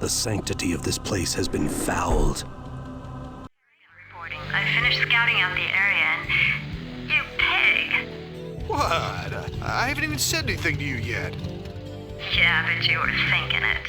The sanctity of this place has been fouled. Reporting. I finished scouting out the area and... You pig! What? I haven't even said anything to you yet. Yeah, but you were thinking it.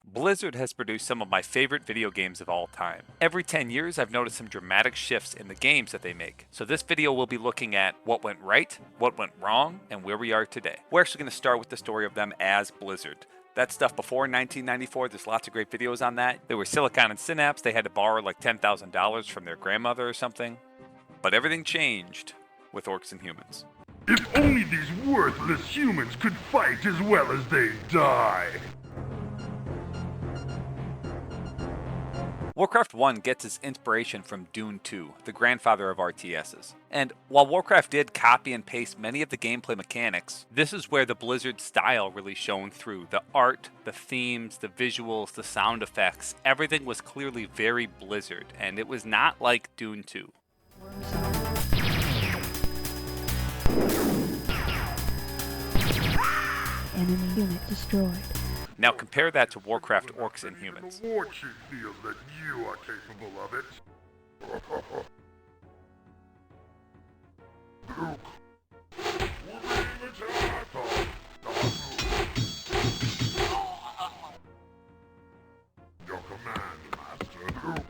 Blizzard has produced some of my favorite video games of all time. Every 10 years, I've noticed some dramatic shifts in the games that they make. So this video will be looking at what went right, what went wrong, and where we are today. We're actually going to start with the story of them as Blizzard. That stuff before 1994, there's lots of great videos on that. There were Silicon and Synapse, they had to borrow like $10,000 from their grandmother or something. But everything changed with Orcs and Humans. If only these worthless humans could fight as well as they die. Warcraft 1 gets its inspiration from Dune 2, the grandfather of RTSs. And while Warcraft did copy and paste many of the gameplay mechanics, this is where the Blizzard style really shone through. The art, the themes, the visuals, the sound effects, everything was clearly very Blizzard, and it was not like Dune 2. Enemy unit destroyed. Now compare that to Warcraft Orcs and Humans. The war chief feels that you are capable of it. Luke. Your command, Master Luke.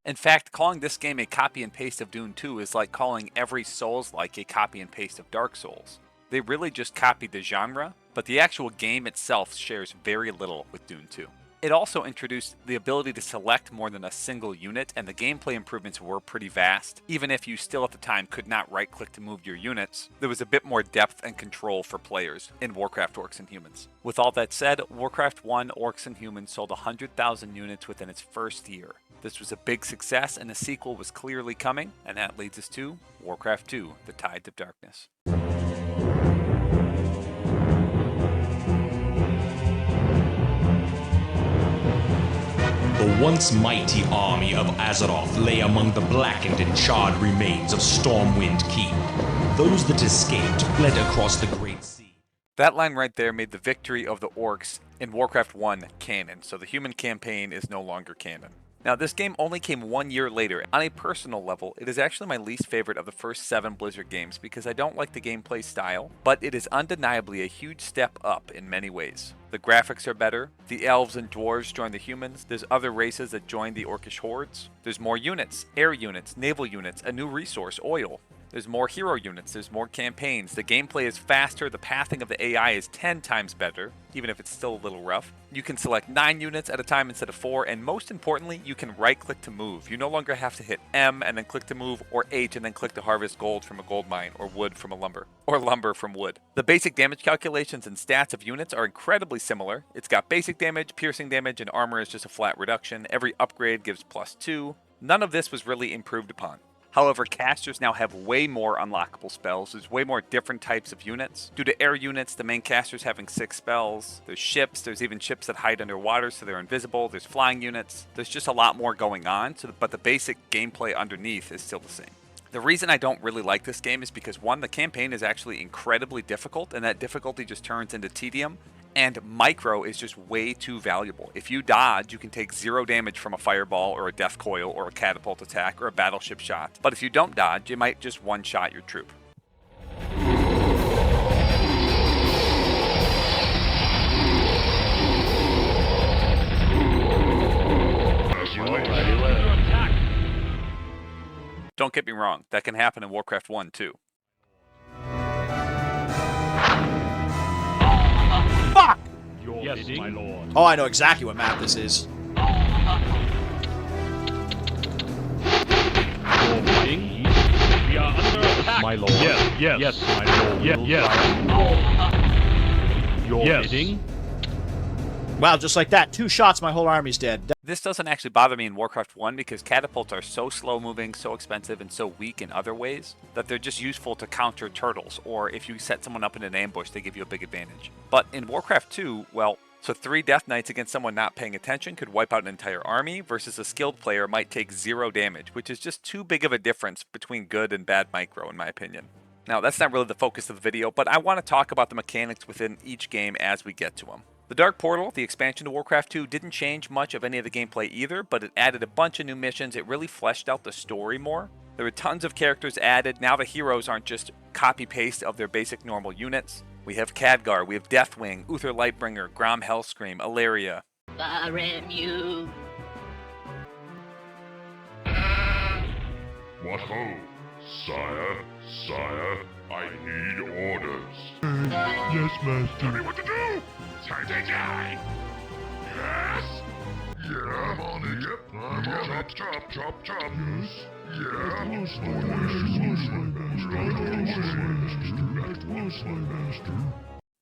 In fact, calling this game a copy and paste of Dune 2 is like calling every Souls-like a copy and paste of Dark Souls. They really just copied the genre, but the actual game itself shares very little with Dune 2. It also introduced the ability to select more than a single unit, and the gameplay improvements were pretty vast. Even if you still at the time could not right-click to move your units, there was a bit more depth and control for players in Warcraft Orcs and Humans. With all that said, Warcraft 1 Orcs and Humans sold 100,000 units within its first year. This was a big success, and a sequel was clearly coming, and that leads us to Warcraft 2, The Tides of Darkness. The once mighty army of Azeroth lay among the blackened and charred remains of Stormwind Keep. Those that escaped fled across the Great Sea. That line right there made the victory of the Orcs in Warcraft 1 canon, so the human campaign is no longer canon. Now, this game only came 1 year later. On a personal level, it is actually my least favorite of the first 7 Blizzard games because I don't like the gameplay style, but it is undeniably a huge step up in many ways. The graphics are better, the elves and dwarves join the humans, there's other races that join the orcish hordes, there's more units, air units, naval units, a new resource, oil. There's more hero units, there's more campaigns, the gameplay is faster, the pathing of the AI is 10 times better, even if it's still a little rough. You can select 9 units at a time instead of 4, and most importantly, you can right-click to move. You no longer have to hit M and then click to move, or H and then click to harvest gold from a gold mine, or wood from a lumber, or lumber from wood. The basic damage calculations and stats of units are incredibly similar. It's got basic damage, piercing damage, and armor is just a flat reduction. Every upgrade gives +2. None of this was really improved upon. However, casters now have way more unlockable spells. There's way more different types of units. Due to air units, the main casters having 6 spells. There's ships. There's even ships that hide underwater, so they're invisible. There's flying units. There's just a lot more going on, but the basic gameplay underneath is still the same. The reason I don't really like this game is because, one, the campaign is actually incredibly difficult, and that difficulty just turns into tedium. And micro is just way too valuable. If you dodge, you can take 0 damage from a fireball or a death coil or a catapult attack or a battleship shot. But if you don't dodge, you might just one-shot your troop. Don't get me wrong, that can happen in Warcraft 1 too. Fuck! Yes, my lord. Oh, I know exactly what map this is. We are under attack. My lord. Yes, my lord. Your bidding. Wow, just like that. 2 shots, my whole army's dead. This doesn't actually bother me in Warcraft 1 because catapults are so slow moving, so expensive, and so weak in other ways that they're just useful to counter turtles, or if you set someone up in an ambush, they give you a big advantage. But in Warcraft 2, well, so 3 Death Knights against someone not paying attention could wipe out an entire army, versus a skilled player might take 0 damage, which is just too big of a difference between good and bad micro, in my opinion. Now, that's not really the focus of the video, but I want to talk about the mechanics within each game as we get to them. The Dark Portal, the expansion to Warcraft 2, didn't change much of any of the gameplay either, but it added a bunch of new missions. It really fleshed out the story more. There were tons of characters added. Now the heroes aren't just copy-paste of their basic normal units. We have Khadgar, we have Deathwing, Uther Lightbringer, Grom Hellscream, Ilaria. Baremu. What ho? Sire, sire, I need orders. Yes, master. Tell me what to do! Time to die! Yes? Yeah, I'm on it. Yep, I'm on it. Chop, chop, chop. Yes? Yeah. At once, my master.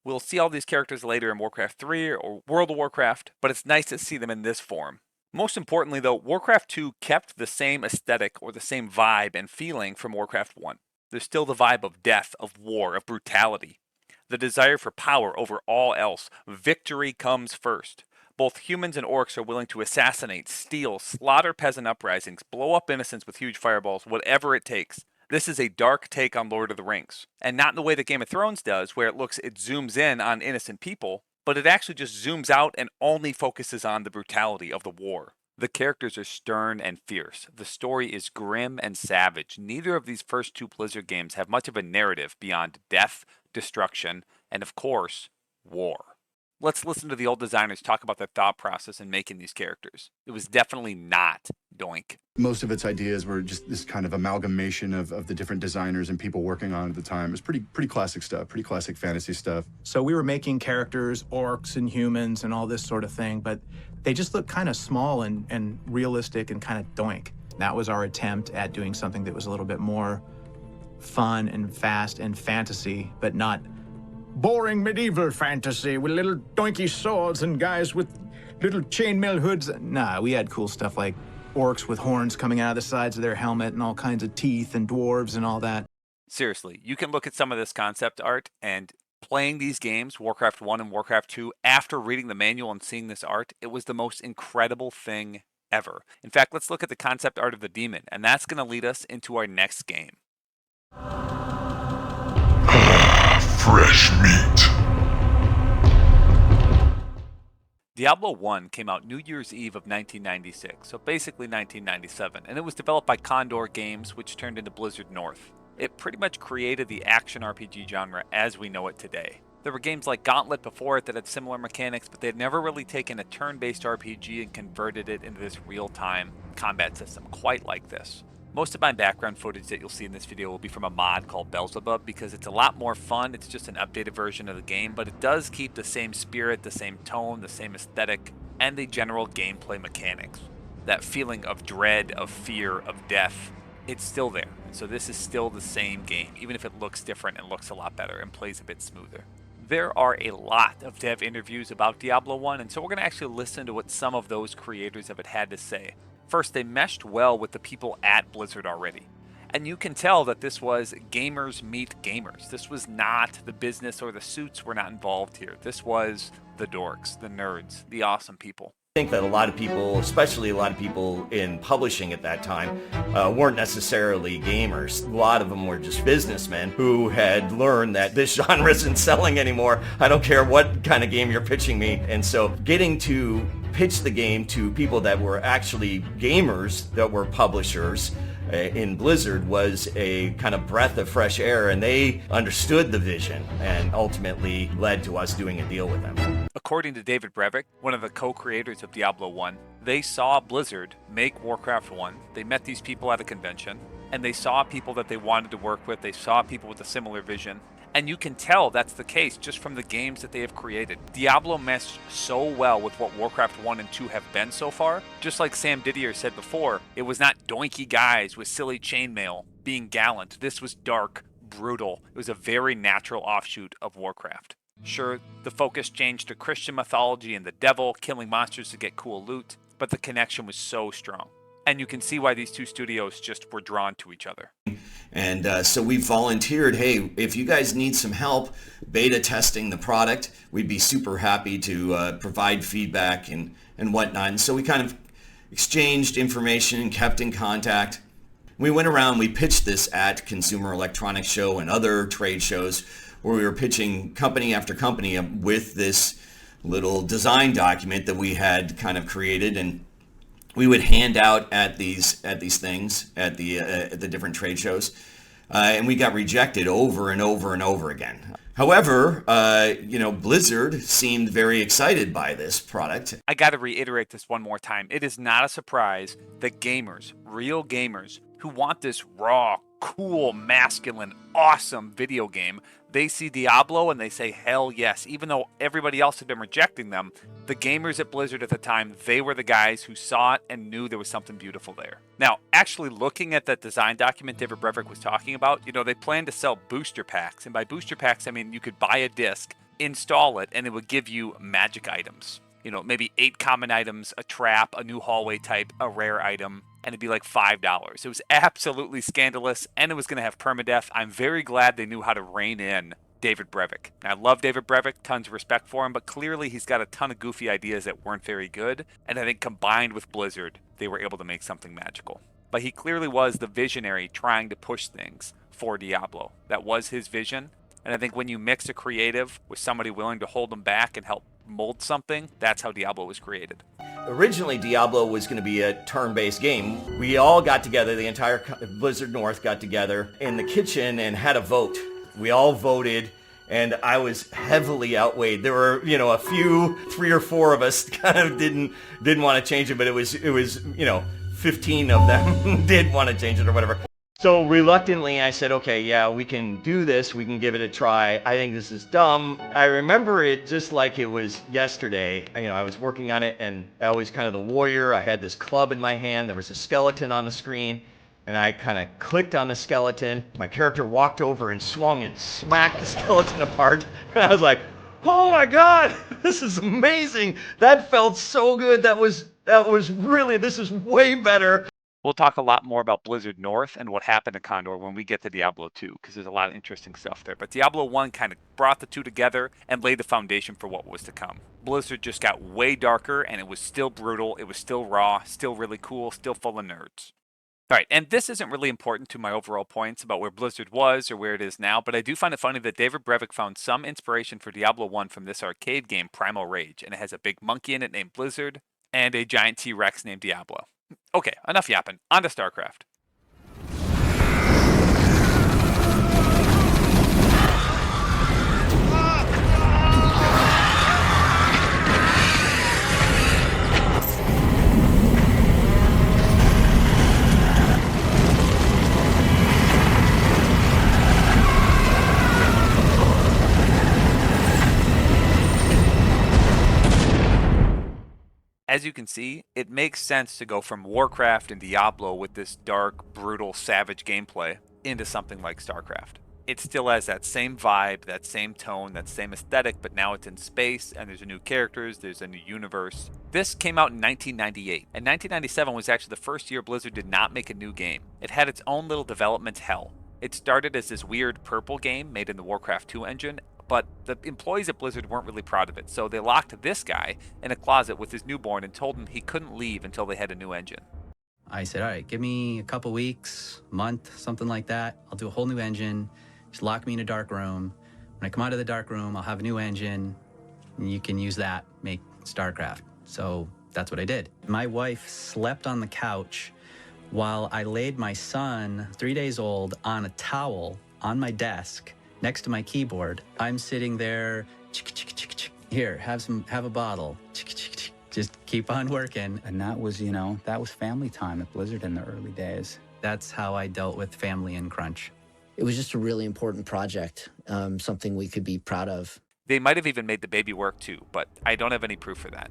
We'll see all these characters later in Warcraft 3 or World of Warcraft, but it's nice to see them in this form. Most importantly though, Warcraft 2 kept the same aesthetic or the same vibe and feeling from Warcraft 1. There's still the vibe of death, of war, of brutality. The desire for power over all else. Victory comes first. Both humans and orcs are willing to assassinate, steal, slaughter peasant uprisings, blow up innocents with huge fireballs, whatever it takes. This is a dark take on Lord of the Rings. And not in the way that Game of Thrones does, where it zooms in on innocent people, but it actually just zooms out and only focuses on the brutality of the war. The characters are stern and fierce. The story is grim and savage. Neither of these first two Blizzard games have much of a narrative beyond death, destruction, and of course, war. Let's listen to the old designers talk about their thought process in making these characters. It was definitely not doink. Most of its ideas were just this kind of amalgamation of the different designers and people working on it at the time. It was pretty classic stuff, pretty classic fantasy stuff. So we were making characters, orcs and humans and all this sort of thing, but they just looked kind of small and realistic and kind of doink. That was our attempt at doing something that was a little bit more fun and fast and fantasy, but not boring medieval fantasy with little doinky swords and guys with little chainmail hoods. Nah, we had cool stuff like orcs with horns coming out of the sides of their helmet and all kinds of teeth and dwarves and all that. Seriously, you can look at some of this concept art and playing these games, Warcraft 1 and Warcraft 2, after reading the manual and seeing this art, it was the most incredible thing ever. In fact, let's look at the concept art of the demon, and that's going to lead us into our next game. Fresh meat. Diablo I came out New Year's Eve of 1996, so basically 1997, and it was developed by Condor Games, which turned into Blizzard North. It pretty much created the action RPG genre as we know it today. There were games like Gauntlet before it that had similar mechanics, but they had never really taken a turn-based RPG and converted it into this real-time combat system quite like this. Most of my background footage that you'll see in this video will be from a mod called Beelzebub because it's a lot more fun. It's just an updated version of the game, but it does keep the same spirit, the same tone, the same aesthetic, and the general gameplay mechanics. That feeling of dread, of fear, of death, it's still there. And so this is still the same game, even if it looks different and looks a lot better and plays a bit smoother. There are a lot of dev interviews about Diablo 1, and so we're going to actually listen to what some of those creators of it had to say. First, they meshed well with the people at Blizzard already. And you can tell that this was gamers meet gamers. This was not the business or the suits were not involved here. This was the dorks, the nerds, the awesome people. I think that a lot of people, especially a lot of people in publishing at that time, weren't necessarily gamers. A lot of them were just businessmen who had learned that this genre isn't selling anymore. I don't care what kind of game you're pitching me. And so getting to pitch the game to people that were actually gamers, that were publishers in Blizzard, was a kind of breath of fresh air, and they understood the vision and ultimately led to us doing a deal with them. According to David Brevik, one of the co-creators of Diablo 1, they saw Blizzard make Warcraft 1. They met these people at a convention, and they saw people that they wanted to work with. They saw people with a similar vision. And you can tell that's the case just from the games that they have created. Diablo meshed so well with what Warcraft 1 and 2 have been so far. Just like Sam Didier said before, it was not doinky guys with silly chainmail being gallant. This was dark, brutal. It was a very natural offshoot of Warcraft. Sure, the focus changed to Christian mythology and the devil, killing monsters to get cool loot, but the connection was so strong. And you can see why these two studios just were drawn to each other. And so we volunteered, hey, if you guys need some help beta testing the product, we'd be super happy to provide feedback and whatnot. And so we kind of exchanged information and kept in contact. We went around, we pitched this at Consumer Electronics Show and other trade shows where we were pitching company after company with this little design document that we had kind of created, and we would hand out at these things at the different trade shows, and we got rejected over and over and over again. However, Blizzard seemed very excited by this product. I got to reiterate this one more time. It is not a surprise that gamers, real gamers, who want this raw, cool, masculine, awesome video game, they see Diablo and they say, hell yes. Even though everybody else had been rejecting them, the gamers at Blizzard at the time, they were the guys who saw it and knew there was something beautiful there. Now, actually looking at that design document David Brevik was talking about, they planned to sell booster packs. And by booster packs, I mean you could buy a disc, install it, and it would give you magic items. Maybe 8 common items, a trap, a new hallway type, a rare item, and it'd be like $5. It was absolutely scandalous, and it was going to have permadeath. I'm very glad they knew how to rein in David Brevik. I love David Brevik, tons of respect for him, but clearly he's got a ton of goofy ideas that weren't very good, and I think combined with Blizzard, they were able to make something magical. But he clearly was the visionary trying to push things for Diablo. That was his vision, and I think when you mix a creative with somebody willing to hold them back and help mold something, that's how Diablo was created. Originally, Diablo was going to be a turn-based game. We all got together, the entire Blizzard North got together in the kitchen and had a vote. We all voted, and I was heavily outweighed. There were, a few, 3 or 4 of us kind of didn't want to change it, but it was 15 of them did want to change it or whatever. So reluctantly, I said, okay, yeah, we can do this. We can give it a try. I think this is dumb. I remember it just like it was yesterday. I was working on it, and I was kind of the warrior. I had this club in my hand. There was a skeleton on the screen, and I kind of clicked on the skeleton. My character walked over and swung and smacked the skeleton apart. And I was like, oh my God, this is amazing. That felt so good. That was really, this is way better. We'll talk a lot more about Blizzard North and what happened to Condor when we get to Diablo 2, because there's a lot of interesting stuff there. But Diablo 1 kind of brought the two together and laid the foundation for what was to come. Blizzard just got way darker, and it was still brutal, it was still raw, still really cool, still full of nerds. Alright, and this isn't really important to my overall points about where Blizzard was or where it is now, but I do find it funny that David Brevik found some inspiration for Diablo 1 from this arcade game, Primal Rage, and it has a big monkey in it named Blizzard, and a giant T-Rex named Diablo. Okay, enough yapping. On to StarCraft. As you can see, it makes sense to go from Warcraft and Diablo with this dark, brutal, savage gameplay into something like StarCraft. It still has that same vibe, that same tone, that same aesthetic, but now it's in space, and there's new characters, there's a new universe. This came out in 1998, and 1997 was actually the first year Blizzard did not make a new game. It had its own little development hell. It started as this weird purple game made in the Warcraft 2 engine, but the employees at Blizzard weren't really proud of it, so they locked this guy in a closet with his newborn and told him he couldn't leave until they had a new engine. I said, all right, give me a couple weeks, a month, something like that. I'll do a whole new engine. Just lock me in a dark room. When I come out of the dark room, I'll have a new engine, and you can use that, make StarCraft. So that's what I did. My wife slept on the couch while I laid my son, 3 days old, on a towel on my desk next to my keyboard. I'm sitting there, here, have a bottle, just keep on working. And that was, that was family time at Blizzard in the early days. That's how I dealt with family and crunch. It was just a really important project, something we could be proud of. They might have even made the baby work too, but I don't have any proof for that.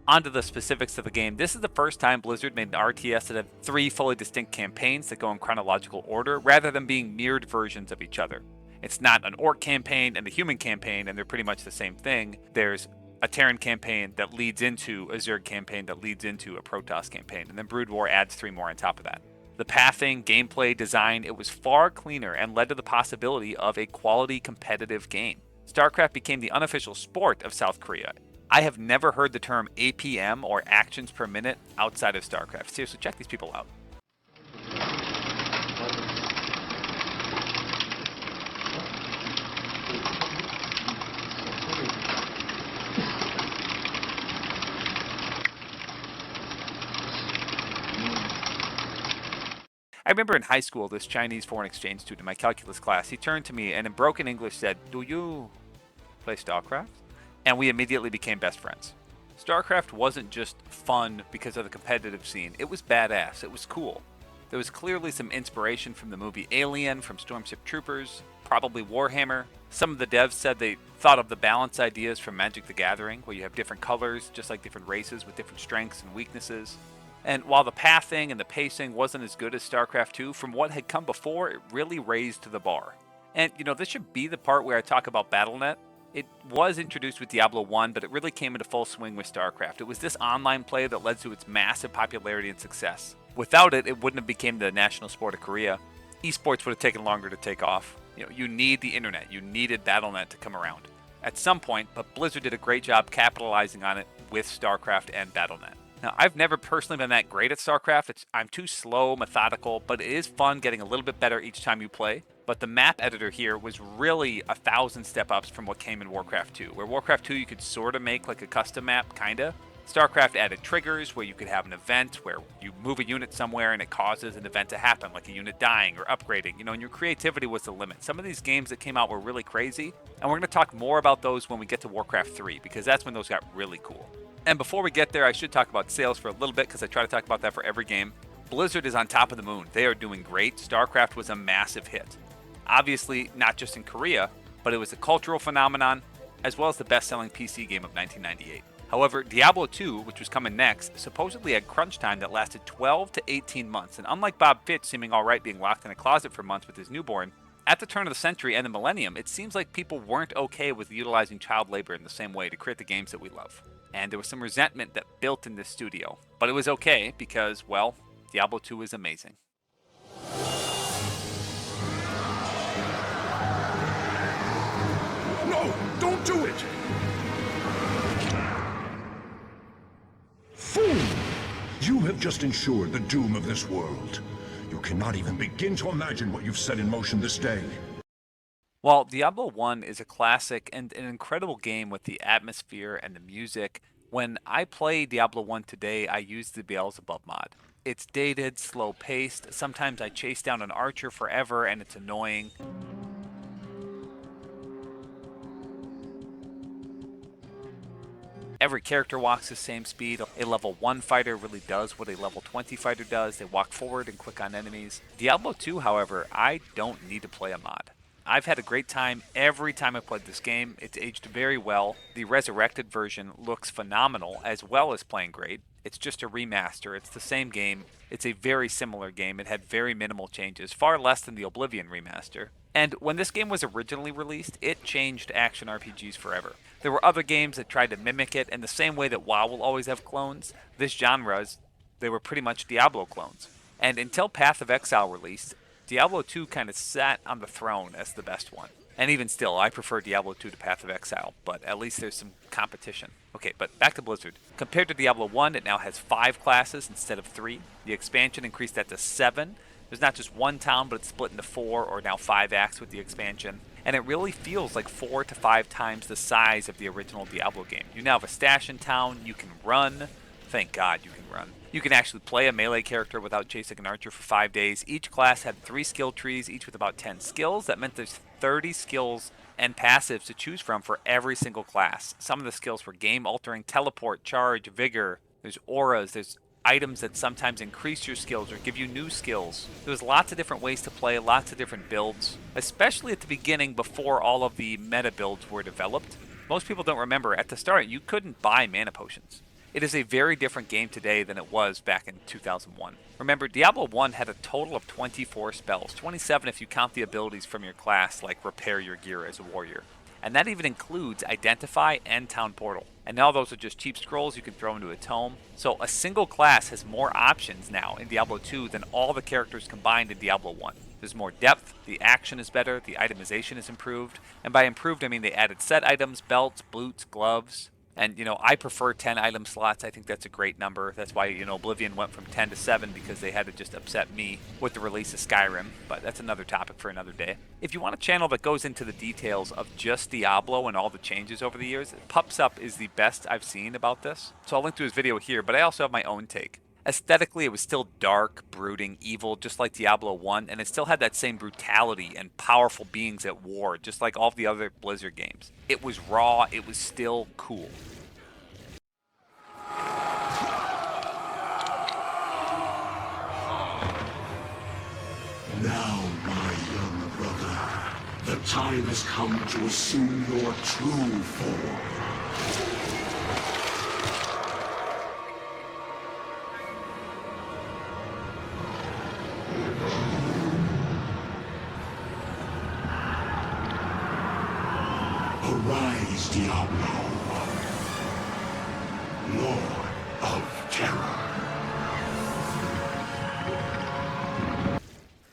On to the specifics of the game. This is the first time Blizzard made an RTS that had 3 fully distinct campaigns that go in chronological order, rather than being mirrored versions of each other. It's not an Orc campaign and a human campaign, and they're pretty much the same thing. There's a Terran campaign that leads into a Zerg campaign that leads into a Protoss campaign, and then Brood War adds 3 more on top of that. The pathing, gameplay, design, it was far cleaner and led to the possibility of a quality competitive game. StarCraft became the unofficial sport of South Korea. I have never heard the term APM or actions per minute outside of StarCraft. Seriously, check these people out. remember in high school, this Chinese foreign exchange student in my calculus class, he turned to me and in broken English said, "Do you play Starcraft?" And we immediately became best friends. Starcraft wasn't just fun because of the competitive scene. It was badass. It was cool. There was clearly some inspiration from the movie Alien, from Stormship Troopers, probably Warhammer. Some of the devs said they thought of the balance ideas from Magic the Gathering, where you have different colors, just like different races with different strengths and weaknesses. And while the pathing and the pacing wasn't as good as StarCraft 2, from what had come before, it really raised the bar. And, this should be the part where I talk about BattleNet. It was introduced with Diablo 1, but it really came into full swing with StarCraft. It was this online play that led to its massive popularity and success. Without it, it wouldn't have become the national sport of Korea. Esports would have taken longer to take off. You need the internet. You needed BattleNet to come around at some point, but Blizzard did a great job capitalizing on it with StarCraft and BattleNet. Now, I've never personally been that great at StarCraft. I'm too slow, methodical, but it is fun getting a little bit better each time you play. But the map editor here was really 1,000 step-ups from what came in Warcraft 2. Where Warcraft 2 you could sort of make like a custom map, kinda. StarCraft added triggers where you could have an event where you move a unit somewhere and it causes an event to happen, like a unit dying or upgrading, and your creativity was the limit. Some of these games that came out were really crazy, and we're going to talk more about those when we get to Warcraft 3, because that's when those got really cool. And before we get there, I should talk about sales for a little bit, because I try to talk about that for every game. Blizzard is on top of the moon. They are doing great. StarCraft was a massive hit. Obviously, not just in Korea, but it was a cultural phenomenon, as well as the best-selling PC game of 1998. However, Diablo II, which was coming next, supposedly had crunch time that lasted 12 to 18 months, and unlike Bob Fitch seeming alright being locked in a closet for months with his newborn, at the turn of the century and the millennium, it seems like people weren't okay with utilizing child labor in the same way to create the games that we love. And there was some resentment that built in this studio. But it was okay because, well, Diablo II is amazing. No, don't do it! Fool! You have just ensured the doom of this world. You cannot even begin to imagine what you've set in motion this day. While Diablo I is a classic and an incredible game with the atmosphere and the music, when I play Diablo I today, I use the Beelzebub mod. It's dated, slow-paced, sometimes I chase down an archer forever and it's annoying. Every character walks the same speed. A level 1 fighter really does what a level 20 fighter does. They walk forward and click on enemies. Diablo 2, however, I don't need to play a mod. I've had a great time every time I've played this game. It's aged very well. The Resurrected version looks phenomenal, as well as playing great. It's just a remaster. It's the same game. It's a very similar game. It had very minimal changes, far less than the Oblivion remaster. And when this game was originally released, it changed action RPGs forever. There were other games that tried to mimic it, in the same way that WoW will always have clones. This genre's, they were pretty much Diablo clones. And until Path of Exile released, Diablo 2 kind of sat on the throne as the best one. And even still, I prefer Diablo 2 to Path of Exile, but at least there's some competition. Okay, but back to Blizzard. Compared to Diablo 1, it now has 5 classes instead of 3. The expansion increased that to 7. There's not just one town, but it's split into 4 or now 5 acts with the expansion. And it really feels like 4 to 5 times the size of the original Diablo game. You now have a stash in town, you can run. Thank God you can run. You can actually play a melee character without chasing an archer for 5 days. Each class had 3 skill trees, each with about 10 skills. That meant there's 30 skills and passives to choose from for every single class. Some of the skills were game-altering, teleport, charge, vigor. There's auras, there's items that sometimes increase your skills or give you new skills. There's lots of different ways to play, lots of different builds, especially at the beginning before all of the meta builds were developed. Most people don't remember, at the start, you couldn't buy mana potions. It is a very different game today than it was back in 2001. Remember, Diablo 1 had a total of 24 spells, 27 if you count the abilities from your class, like repair your gear as a warrior. And that even includes Identify and Town Portal. And now those are just cheap scrolls you can throw into a tome. So a single class has more options now in Diablo 2 than all the characters combined in Diablo 1. There's more depth, the action is better, the itemization is improved. And by improved, I mean they added set items, belts, boots, gloves. And, I prefer 10 item slots. I think that's a great number. That's why, Oblivion went from 10 to 7 because they had to just upset me with the release of Skyrim. But that's another topic for another day. If you want a channel that goes into the details of just Diablo and all the changes over the years, Pups Up is the best I've seen about this. So I'll link to his video here, but I also have my own take. Aesthetically, it was still dark, brooding, evil, just like Diablo I, and it still had that same brutality and powerful beings at war, just like all the other Blizzard games. It was raw, it was still cool. Now, my young brother, the time has come to assume your true form. Arise, Diablo, Lord of Terror.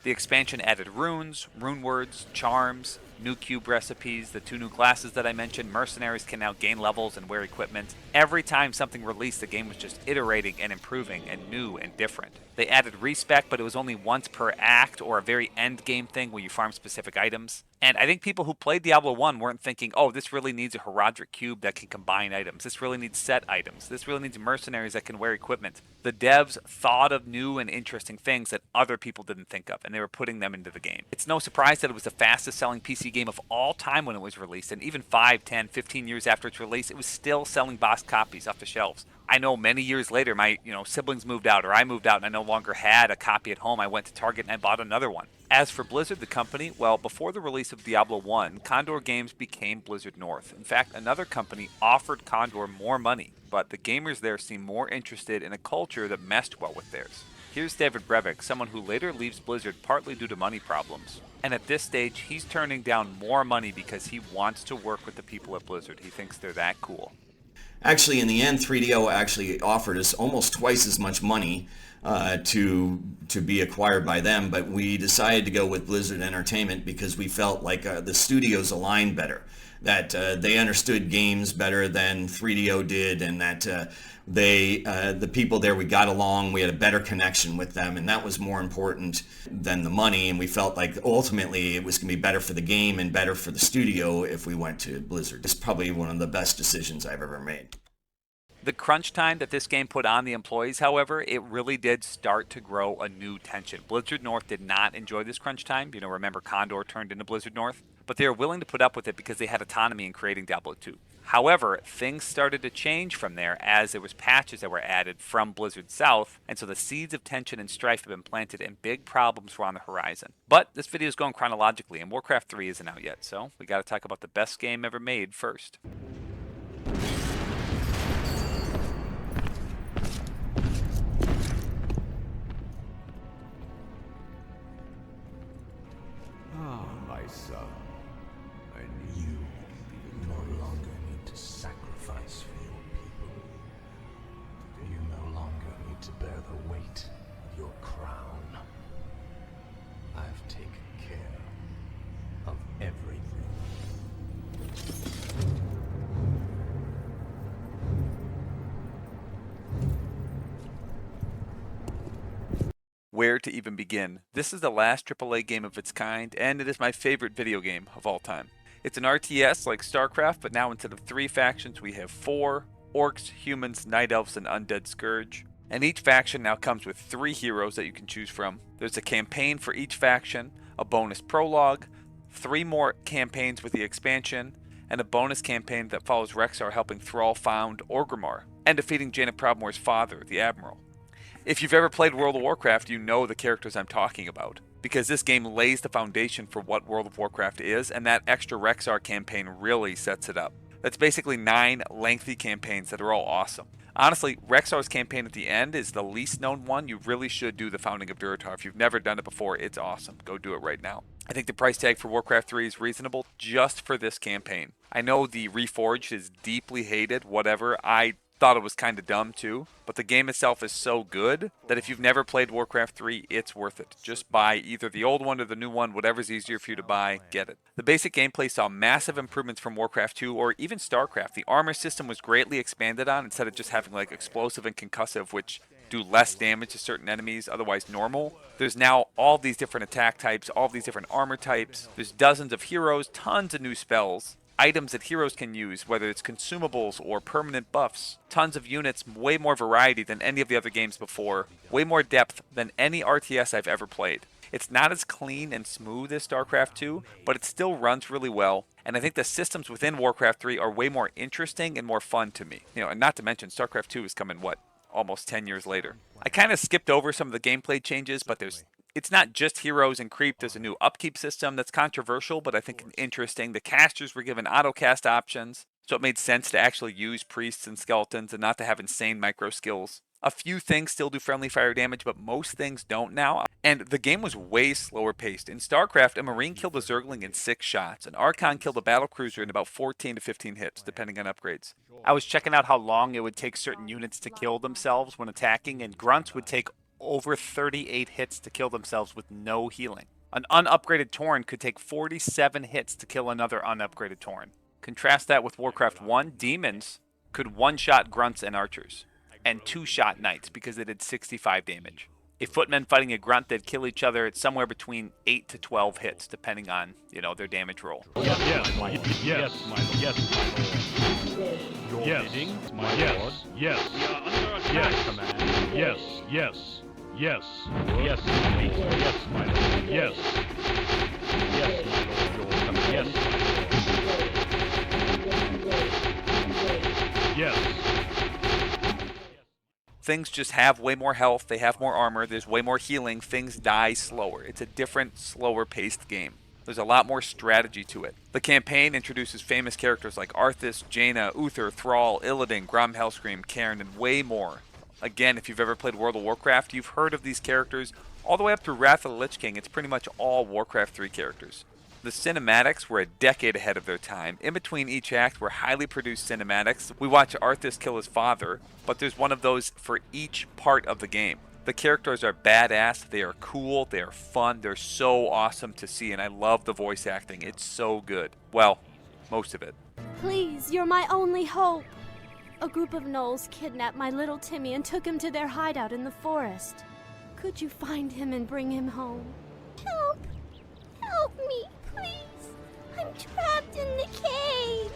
The expansion added runes, rune words, charms, new cube recipes, the 2 new classes that I mentioned. Mercenaries can now gain levels and wear equipment. Every time something released, the game was just iterating and improving and new and different. They added respec, but it was only once per act or a very end game thing where you farm specific items. And I think people who played Diablo 1 weren't thinking, oh, this really needs a Heraldric cube that can combine items. This really needs set items. This really needs mercenaries that can wear equipment. The devs thought of new and interesting things that other people didn't think of, and they were putting them into the game. It's no surprise that it was the fastest selling PC game of all time when it was released, and even 5, 10, 15 years after its release, it was still selling box copies off the shelves. I know many years later, my siblings moved out, or I moved out, and I no longer had a copy at home. I went to Target and I bought another one. As for Blizzard, the company, well, before the release of Diablo 1, Condor Games became Blizzard North. In fact, another company offered Condor more money, but the gamers there seemed more interested in a culture that meshed well with theirs. Here's David Brevik, someone who later leaves Blizzard partly due to money problems. And at this stage, he's turning down more money because he wants to work with the people at Blizzard. He thinks they're that cool. Actually, in the end, 3DO actually offered us almost twice as much money to be acquired by them, but we decided to go with Blizzard Entertainment because we felt like the studios aligned better, that they understood games better than 3DO did, and that the people there, we got along, we had a better connection with them, and that was more important than the money, and we felt like ultimately it was going to be better for the game and better for the studio if we went to Blizzard. It's probably one of the best decisions I've ever made. The crunch time that this game put on the employees, however, it really did start to grow a new tension. Blizzard North did not enjoy this crunch time. Remember Condor turned into Blizzard North? But they were willing to put up with it because they had autonomy in creating Diablo II. However, things started to change from there as there was patches that were added from Blizzard South, and so the seeds of tension and strife have been planted and big problems were on the horizon. But this video is going chronologically, and Warcraft 3 isn't out yet, so we gotta talk about the best game ever made first. My son, you no longer need to sacrifice for your people. You no longer need to bear the weight of your crown. I've taken care of everything. Where to even begin? This is the last AAA game of its kind, and it is my favorite video game of all time. It's an RTS like Starcraft, but now instead of 3 factions, we have 4: Orcs, Humans, Night Elves, and Undead Scourge. And each faction now comes with 3 heroes that you can choose from. There's a campaign for each faction, a bonus prologue, 3 more campaigns with the expansion, and a bonus campaign that follows Rexxar helping Thrall found Orgrimmar, and defeating Jaina Proudmoore's father, the Admiral. If you've ever played World of Warcraft, you know the characters I'm talking about, because this game lays the foundation for what World of Warcraft is, and that extra Rexxar campaign really sets it up. That's basically 9 lengthy campaigns that are all awesome. Honestly, Rexxar's campaign at the end is the least known one. You really should do the Founding of Durotar. If you've never done it before, it's awesome. Go do it right now. I think the price tag for Warcraft 3 is reasonable just for this campaign. I know the Reforged is deeply hated, whatever. I thought it was kind of dumb too, but the game itself is so good that if you've never played Warcraft 3, it's worth it. Just buy either the old one or the new one, whatever's easier for you to buy, get it. The basic gameplay saw massive improvements from Warcraft 2 or even Starcraft. The armor system was greatly expanded on instead of just having like explosive and concussive, which do less damage to certain enemies, otherwise normal. There's now all these different attack types, all these different armor types. There's dozens of heroes, tons of new spells. items that heroes can use, whether it's consumables or permanent buffs. Tons of units, way more variety than any of the other games before, way more depth than any RTS I've ever played. It's not as clean and smooth as StarCraft 2, but it still runs really well, and I think the systems within Warcraft 3 are way more interesting and more fun to me. And not to mention, StarCraft 2 is coming, almost 10 years later. I kind of skipped over some of the gameplay changes, but it's not just heroes and creep. There's a new upkeep system that's controversial, but I think interesting. The casters were given auto-cast options, so it made sense to actually use priests and skeletons and not to have insane micro skills. A few things still do friendly fire damage, but most things don't now. And the game was way slower paced. In StarCraft, a Marine killed a Zergling in 6 shots. An Archon killed a battlecruiser in about 14 to 15 hits, depending on upgrades. I was checking out how long it would take certain units to kill themselves when attacking, and Grunts would take over 38 hits to kill themselves with no healing. An unupgraded Tauren could take 47 hits to kill another unupgraded Tauren. Contrast that with Warcraft 1, Demons could one-shot Grunts and Archers, and two-shot Knights because they did 65 damage. A Footman fighting a Grunt, they'd kill each other at somewhere between 8 to 12 hits, depending on, their damage roll. Yes, my lord. Yes, my lord. Your bidding, my lord. Yes. We are under attack. Yes, command. Yes, yes. Yes. Yes, my lord. Yes, my lord. Yes. Yes, my lord. Your command. Yes, my lord. Yes. Things just have way more health, they have more armor, there's way more healing, things die slower. It's a different, slower paced game. There's a lot more strategy to it. The campaign introduces famous characters like Arthas, Jaina, Uther, Thrall, Illidan, Grom Hellscream, Cairn, and way more. Again, if you've ever played World of Warcraft, you've heard of these characters. All the way up through Wrath of the Lich King, it's pretty much all Warcraft 3 characters. The cinematics were a decade ahead of their time. In between each act were highly produced cinematics. We watch Arthas kill his father, but there's one of those for each part of the game. The characters are badass, they are cool, they are fun, they're so awesome to see, and I love the voice acting. It's so good. Well, most of it. Please, you're my only hope. A group of gnolls kidnapped my little Timmy and took him to their hideout in the forest. Could you find him and bring him home? Help! Help me, please! I'm trapped in the cage!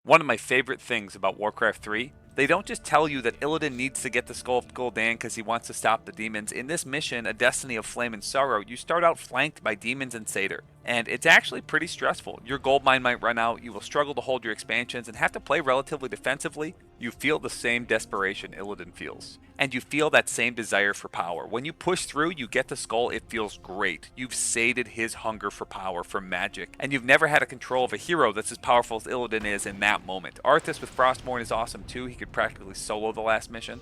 One of my favorite things about Warcraft 3, they don't just tell you that Illidan needs to get the Skull of Gul'dan because he wants to stop the demons. In this mission, A Destiny of Flame and Sorrow, you start out flanked by demons and Satyr. And it's actually pretty stressful. Your gold mine might run out, you will struggle to hold your expansions, and have to play relatively defensively. You feel the same desperation Illidan feels. And you feel that same desire for power. When you push through, you get the skull, it feels great. You've sated his hunger for power, for magic. And you've never had a control of a hero that's as powerful as Illidan is in that moment. Arthas with Frostmourne is awesome too. He could practically solo the last mission.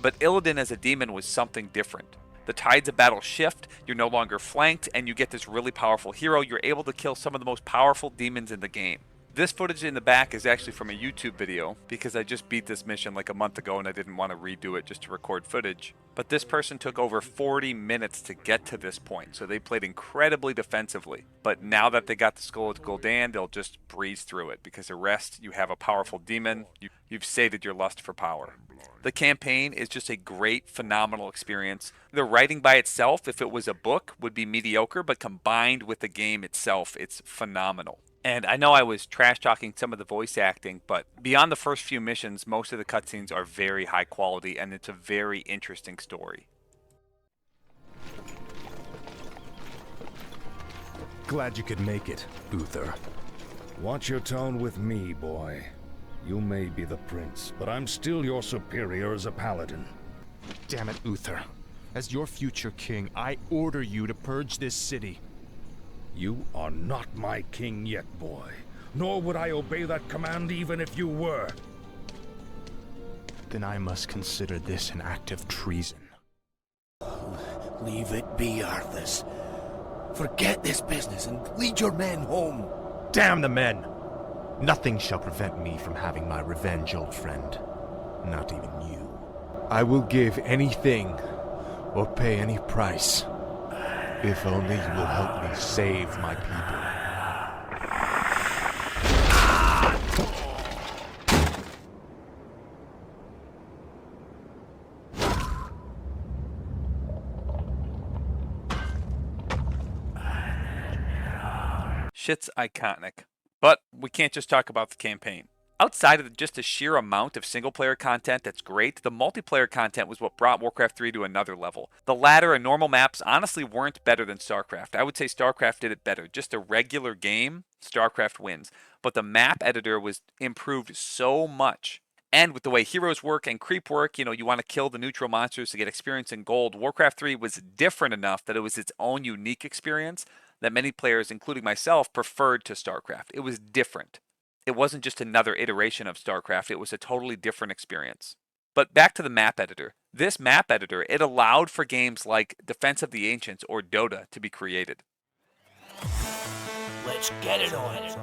But Illidan as a demon was something different. The tides of battle shift, you're no longer flanked, and you get this really powerful hero. You're able to kill some of the most powerful demons in the game. This footage in the back is actually from a YouTube video because I just beat this mission like a month ago and I didn't want to redo it just to record footage. But this person took over 40 minutes to get to this point, so they played incredibly defensively. But now that they got the Skull of Gul'dan, they'll just breeze through it because the rest, you have a powerful demon, you've sated your lust for power. The campaign is just a great, phenomenal experience. The writing by itself, if it was a book, would be mediocre, but combined with the game itself, it's phenomenal. And I know I was trash-talking some of the voice acting, but beyond the first few missions, most of the cutscenes are very high quality, and it's a very interesting story. Glad you could make it, Uther. Watch your tone with me, boy. You may be the prince, but I'm still your superior as a paladin. Damn it, Uther. As your future king, I order you to purge this city. You are not my king yet, boy. Nor would I obey that command even if you were. Then I must consider this an act of treason. Leave it be, Arthas. Forget this business and lead your men home. Damn the men! Nothing shall prevent me from having my revenge, old friend. Not even you. I will give anything or pay any price. If only you will help me save my people. Shit's iconic. But we can't just talk about the campaign. Outside of just the sheer amount of single-player content that's great, the multiplayer content was what brought Warcraft 3 to another level. The ladder and normal maps honestly weren't better than StarCraft. I would say StarCraft did it better. Just a regular game, StarCraft wins. But the map editor was improved so much. And with the way heroes work and creep work, you want to kill the neutral monsters to get experience in gold. Warcraft 3 was different enough that it was its own unique experience that many players, including myself, preferred to StarCraft. It was different. It wasn't just another iteration of StarCraft, it was a totally different experience. But back to the map editor. This map editor, it allowed for games like Defense of the Ancients or Dota to be created. Let's get it on.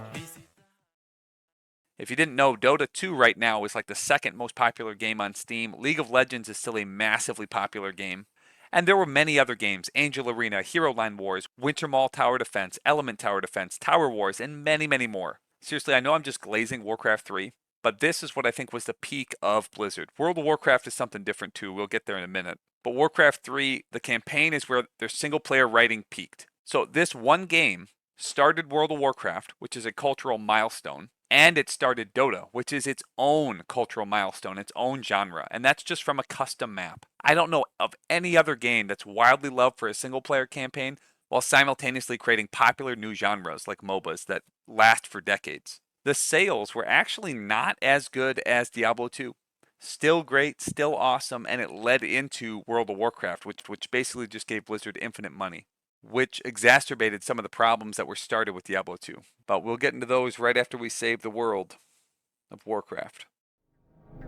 If you didn't know, Dota 2 right now is like the second most popular game on Steam. League of Legends is still a massively popular game. And there were many other games, Angel Arena, Hero Line Wars, Winter Mall Tower Defense, Element Tower Defense, Tower Wars, and many, many more. Seriously, I know I'm just glazing Warcraft 3, but this is what I think was the peak of Blizzard. World of Warcraft is something different too, we'll get there in a minute. But Warcraft 3, the campaign is where their single-player writing peaked. So this one game started World of Warcraft, which is a cultural milestone, and it started Dota, which is its own cultural milestone, its own genre, and that's just from a custom map. I don't know of any other game that's wildly loved for a single-player campaign while simultaneously creating popular new genres like MOBAs that last for decades. The sales were actually not as good as Diablo II. Still great, still awesome, and it led into World of Warcraft, which basically just gave Blizzard infinite money, which exacerbated some of the problems that were started with Diablo II. But we'll get into those right after we save the world of Warcraft.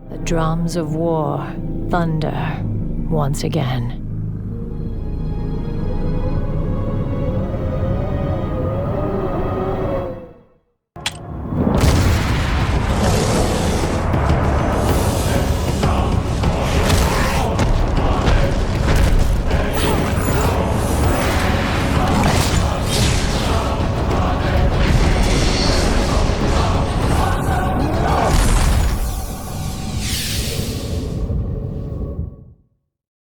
The drums of war thunder once again.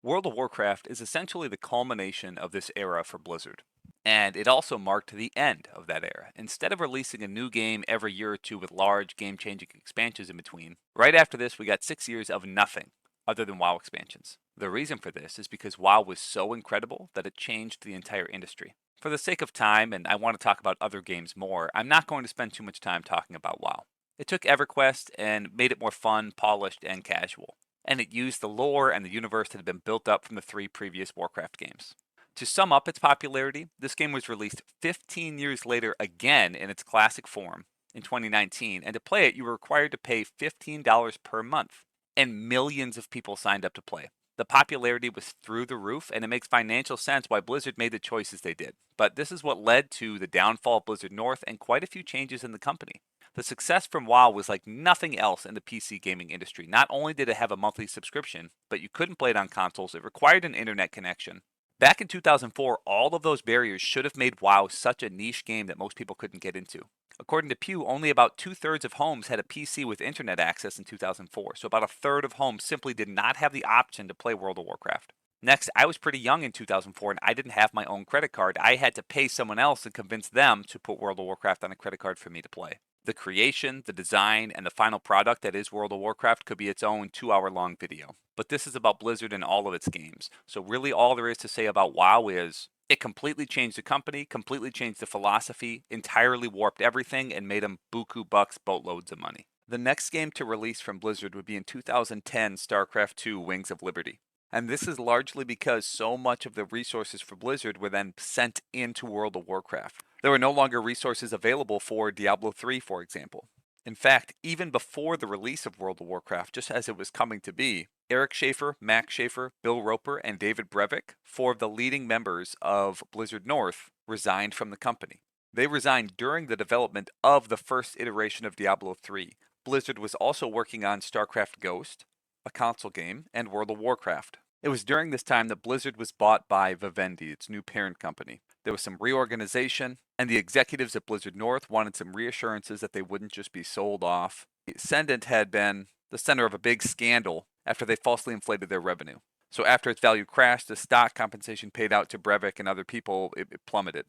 World of Warcraft is essentially the culmination of this era for Blizzard, and it also marked the end of that era. Instead of releasing a new game every year or two with large game-changing expansions in between, right after this we got 6 years of nothing other than WoW expansions. The reason for this is because WoW was so incredible that it changed the entire industry. For the sake of time, and I want to talk about other games more, I'm not going to spend too much time talking about WoW. It took EverQuest and made it more fun, polished, and casual. And it used the lore and the universe that had been built up from the 3 previous Warcraft games. To sum up its popularity, this game was released 15 years later again in its classic form in 2019, and to play it you were required to pay $15 per month, and millions of people signed up to play. The popularity was through the roof, and it makes financial sense why Blizzard made the choices they did. But this is what led to the downfall of Blizzard North and quite a few changes in the company. The success from WoW was like nothing else in the PC gaming industry. Not only did it have a monthly subscription, but you couldn't play it on consoles, it required an internet connection. Back in 2004, all of those barriers should have made WoW such a niche game that most people couldn't get into. According to Pew, only about 2/3 of homes had a PC with internet access in 2004, so about a third of homes simply did not have the option to play World of Warcraft. Next, I was pretty young in 2004 and I didn't have my own credit card. I had to pay someone else and convince them to put World of Warcraft on a credit card for me to play. The creation, the design, and the final product that is World of Warcraft could be its own 2-hour-long video. But this is about Blizzard and all of its games. So really all there is to say about WoW is it completely changed the company, completely changed the philosophy, entirely warped everything, and made them buku bucks, boatloads of money. The next game to release from Blizzard would be in 2010 StarCraft II Wings of Liberty. And this is largely because so much of the resources for Blizzard were then sent into World of Warcraft. There were no longer resources available for Diablo III, for example. In fact, even before the release of World of Warcraft, just as it was coming to be, Eric Schaefer, Max Schaefer, Bill Roper, and David Brevik, 4 of the leading members of Blizzard North, resigned from the company. They resigned during the development of the first iteration of Diablo III. Blizzard was also working on StarCraft Ghost, a console game, and World of Warcraft. It was during this time that Blizzard was bought by Vivendi, its new parent company. There was some reorganization, and the executives at Blizzard North wanted some reassurances that they wouldn't just be sold off. Ascendant had been the center of a big scandal after they falsely inflated their revenue. So after its value crashed, the stock compensation paid out to Brevik and other people, it plummeted.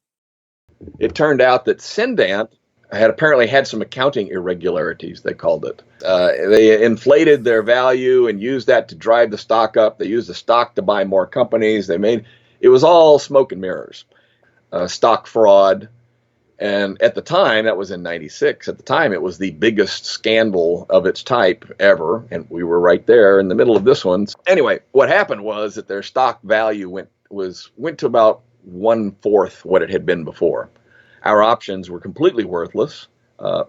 it turned out that Sendant had apparently had some accounting irregularities, they called it. They inflated their value and used that to drive the stock up. They used the stock to buy more companies. It was all smoke and mirrors, stock fraud. And at the time, that was in 96, at the time it was the biggest scandal of its type ever, and we were right there in the middle of this one. Anyway, what happened was that their stock value went to about 1/4 what it had been before. Our options were completely worthless.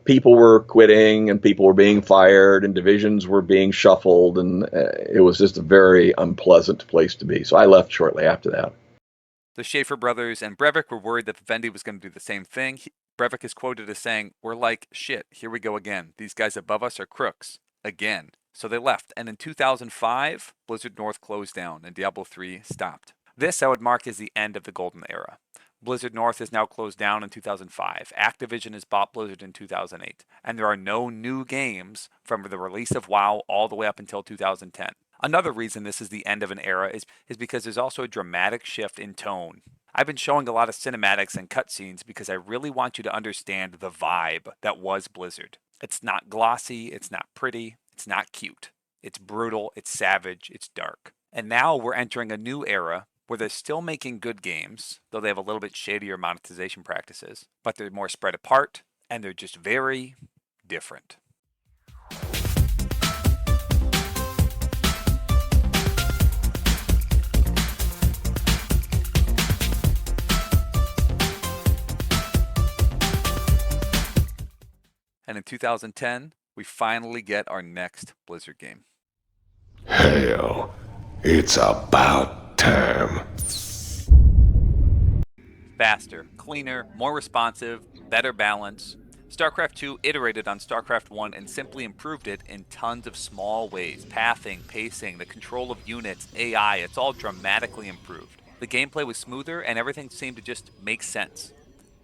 People were quitting and people were being fired and divisions were being shuffled, and it was just a very unpleasant place to be. So I left shortly after that. The Schaefer brothers and Breivik were worried that Vivendi was going to do the same thing. Breivik is quoted as saying, "We're like, shit, here we go again. These guys above us are crooks. Again." So they left, and in 2005, Blizzard North closed down and Diablo III stopped. This I would mark as the end of the golden era. Blizzard North is now closed down in 2005. Activision has bought Blizzard in 2008. And there are no new games from the release of WoW all the way up until 2010. Another reason this is the end of an era is because there's also a dramatic shift in tone. I've been showing a lot of cinematics and cutscenes because I really want you to understand the vibe that was Blizzard. It's not glossy, it's not pretty, it's not cute. It's brutal, it's savage, it's dark. And now we're entering a new era where they're still making good games, though they have a little bit shadier monetization practices, but they're more spread apart, and they're just very different. And in 2010, we finally get our next Blizzard game. Hell, it's about time. Faster, cleaner, more responsive, better balance. StarCraft 2 iterated on StarCraft 1 and simply improved it in tons of small ways. Pathing, pacing, the control of units, AI, it's all dramatically improved. The gameplay was smoother and everything seemed to just make sense.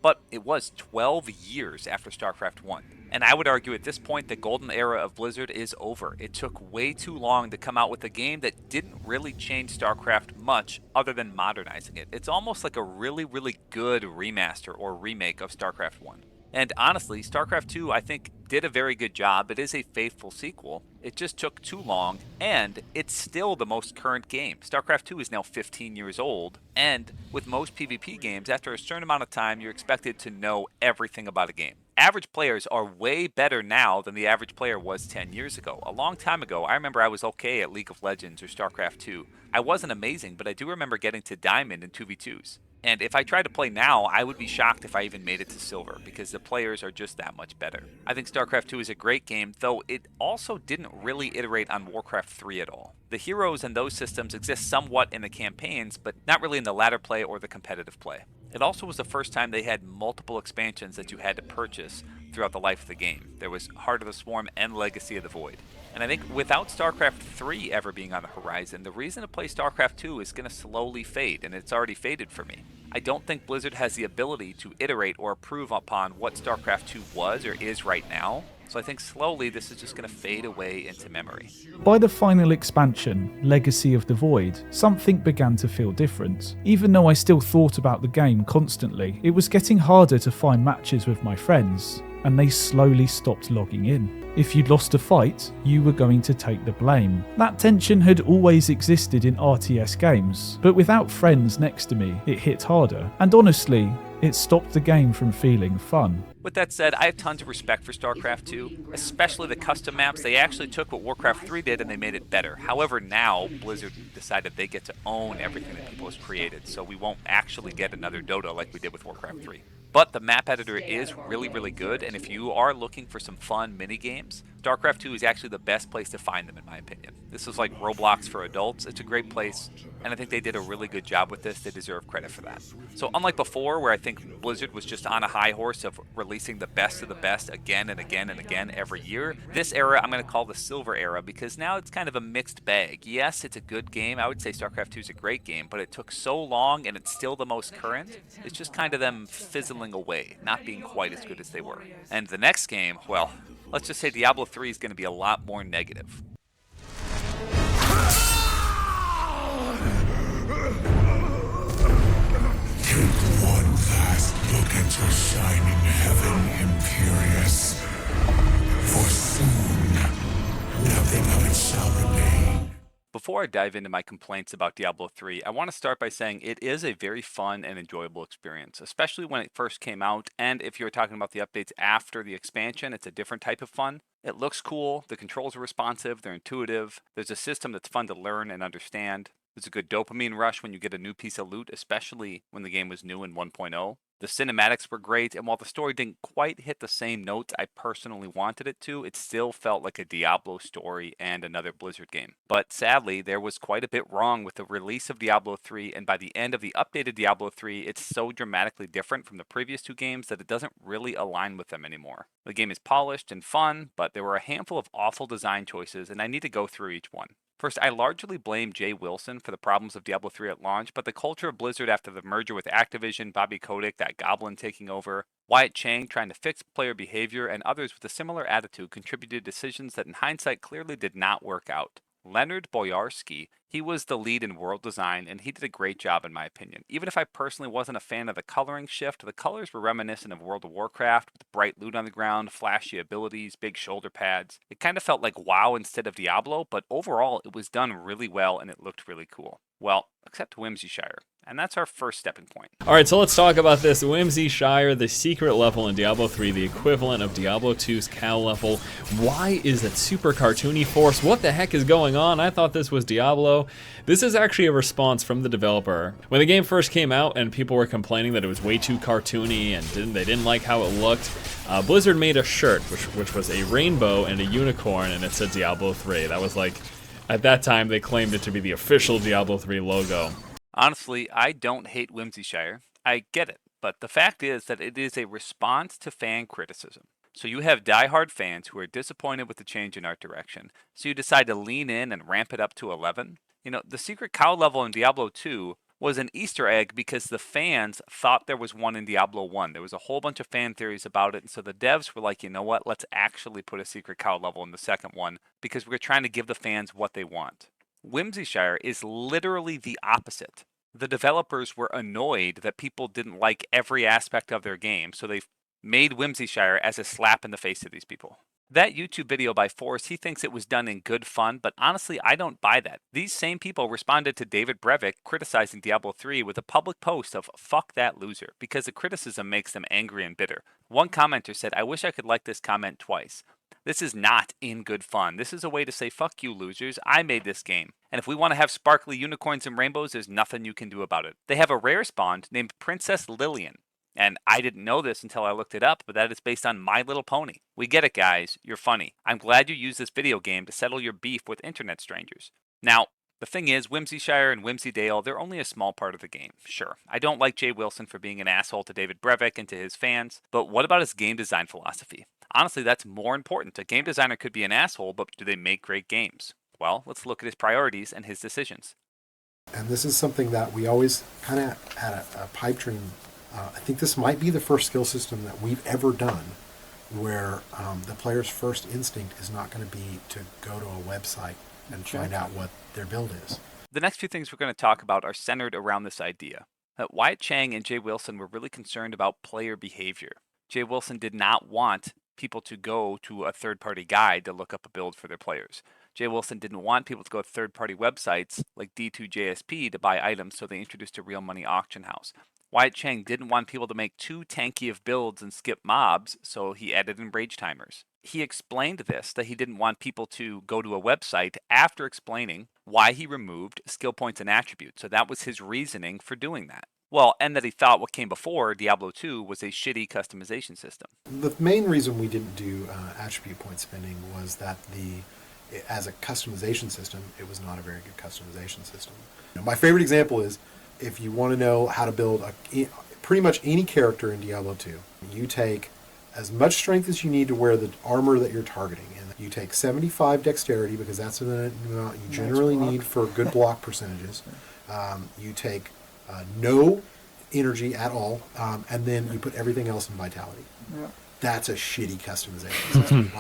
But it was 12 years after StarCraft 1. And I would argue at this point the golden era of Blizzard is over. It took way too long to come out with a game that didn't really change StarCraft much other than modernizing it. It's almost like a really, really good remaster or remake of StarCraft 1. And honestly, StarCraft 2, I think, did a very good job. It is a faithful sequel. It just took too long, and it's still the most current game. StarCraft 2 is now 15 years old, and with most PvP games, after a certain amount of time, you're expected to know everything about a game. Average players are way better now than the average player was 10 years ago. A long time ago, I remember I was okay at League of Legends or StarCraft 2. I wasn't amazing, but I do remember getting to Diamond in 2v2s. And if I tried to play now, I would be shocked if I even made it to Silver, because the players are just that much better. I think StarCraft 2 is a great game, though it also didn't really iterate on Warcraft 3 at all. The heroes and those systems exist somewhat in the campaigns, but not really in the ladder play or the competitive play. It also was the first time they had multiple expansions that you had to purchase throughout the life of the game. There was Heart of the Swarm and Legacy of the Void. And I think without StarCraft 3 ever being on the horizon, the reason to play StarCraft 2 is going to slowly fade, and it's already faded for me. I don't think Blizzard has the ability to iterate or improve upon what StarCraft 2 was or is right now, so I think slowly this is just going to fade away into memory. By the final expansion, Legacy of the Void, something began to feel different. Even though I still thought about the game constantly, it was getting harder to find matches with my friends, and they slowly stopped logging in. If you'd lost a fight, you were going to take the blame. That tension had always existed in RTS games, but without friends next to me, it hit harder. And honestly, it stopped the game from feeling fun. With that said, I have tons of respect for StarCraft 2, especially the custom maps. They actually took what Warcraft 3 did and they made it better. However, now Blizzard decided they get to own everything that people has created, so we won't actually get another Dota like we did with Warcraft 3. But the map editor is really, really good, and if you are looking for some fun mini-games, StarCraft 2 is actually the best place to find them, in my opinion. This is like Roblox for adults. It's a great place, and I think they did a really good job with this. They deserve credit for that. So unlike before, where I think Blizzard was just on a high horse of releasing the best of the best again and again and again every year, this era I'm going to call the Silver era, because now it's kind of a mixed bag. Yes, it's a good game. I would say StarCraft 2 is a great game, but it took so long, and it's still the most current. It's just kind of them fizzling away, not being quite as good as they were. And the next game, well, let's just say Diablo III is going to be a lot more negative. One last look at your shining heaven, Imperious. For soon, nothing of it shall remain. Before I dive into my complaints about Diablo III, I want to start by saying it is a very fun and enjoyable experience, especially when it first came out, and if you're talking about the updates after the expansion, it's a different type of fun. It looks cool, the controls are responsive, they're intuitive, there's a system that's fun to learn and understand. There's a good dopamine rush when you get a new piece of loot, especially when the game was new in 1.0. The cinematics were great, and while the story didn't quite hit the same notes I personally wanted it to, it still felt like a Diablo story and another Blizzard game. But sadly, there was quite a bit wrong with the release of Diablo 3, and by the end of the updated Diablo 3, it's so dramatically different from the previous two games that it doesn't really align with them anymore. The game is polished and fun, but there were a handful of awful design choices, and I need to go through each one. First, I largely blame Jay Wilson for the problems of Diablo 3 at launch, but the culture of Blizzard after the merger with Activision, Bobby Kotick, that goblin taking over, Wyatt Chang trying to fix player behavior, and others with a similar attitude contributed to decisions that in hindsight clearly did not work out. Leonard Boyarsky, he was the lead in world design, and he did a great job in my opinion. Even if I personally wasn't a fan of the coloring shift, the colors were reminiscent of World of Warcraft, with bright loot on the ground, flashy abilities, big shoulder pads. It kind of felt like WoW instead of Diablo, but overall it was done really well and it looked really cool. Well, except Whimsyshire. And that's our first stepping point. Alright, so let's talk about this. Whimsyshire, the secret level in Diablo 3, the equivalent of Diablo 2's cow level. Why is it super cartoony force? What the heck is going on? I thought this was Diablo. This is actually a response from the developer. When the game first came out and people were complaining that it was way too cartoony and they didn't like how it looked, Blizzard made a shirt which was a rainbow and a unicorn, and it said Diablo 3. That was like, at that time they claimed it to be the official Diablo 3 logo. Honestly, I don't hate Whimsyshire. I get it. But the fact is that it is a response to fan criticism. So you have diehard fans who are disappointed with the change in art direction. So you decide to lean in and ramp it up to 11. You know, the secret cow level in Diablo 2 was an Easter egg because the fans thought there was one in Diablo 1. There was a whole bunch of fan theories about it, and so the devs were like, you know what, let's actually put a secret cow level in the second one because we're trying to give the fans what they want. Whimsyshire is literally the opposite. The developers were annoyed that people didn't like every aspect of their game, so they made Whimsyshire as a slap in the face to these people. That YouTube video by Forrest, he thinks it was done in good fun, but honestly, I don't buy that. These same people responded to David Brevik criticizing Diablo 3 with a public post of "fuck that loser," because the criticism makes them angry and bitter. One commenter said, "I wish I could like this comment twice. This is not in good fun. This is a way to say, fuck you losers, I made this game. And if we want to have sparkly unicorns and rainbows, there's nothing you can do about it." They have a rare spawn named Princess Lillian. And I didn't know this until I looked it up, but that is based on My Little Pony. We get it, guys. You're funny. I'm glad you use this video game to settle your beef with internet strangers. Now, the thing is, Whimsyshire and Whimsydale, they're only a small part of the game. Sure, I don't like Jay Wilson for being an asshole to David Brevik and to his fans, but what about his game design philosophy? Honestly, that's more important. A game designer could be an asshole, but do they make great games? Well, let's look at his priorities and his decisions. And this is something that we always kind of had a pipe dream. I think this might be the first skill system that we've ever done where the player's first instinct is not going to be to go to a website and find out what their build is. The next few things we're going to talk about are centered around this idea. Wyatt Chang and Jay Wilson were really concerned about player behavior. Jay Wilson did not want people to go to a third-party guide to look up a build for their players. Jay Wilson didn't want people to go to third-party websites like D2JSP to buy items, so they introduced a real money auction house. Wyatt Chang didn't want people to make too tanky of builds and skip mobs, so he added in rage timers. He explained this, that he didn't want people to go to a website after explaining why he removed skill points and attributes, so that was his reasoning for doing that. Well, and that he thought what came before, Diablo II, was a shitty customization system. The main reason we didn't do attribute point spending was that as a customization system, it was not a very good customization system. My favorite example is if you want to know how to build pretty much any character in Diablo II, you take as much strength as you need to wear the armor that you're targeting. And you take 75 dexterity because that's the amount you generally need for good block percentages. You take no energy at all, and then you put everything else in vitality. Yeah. That's a shitty customization system.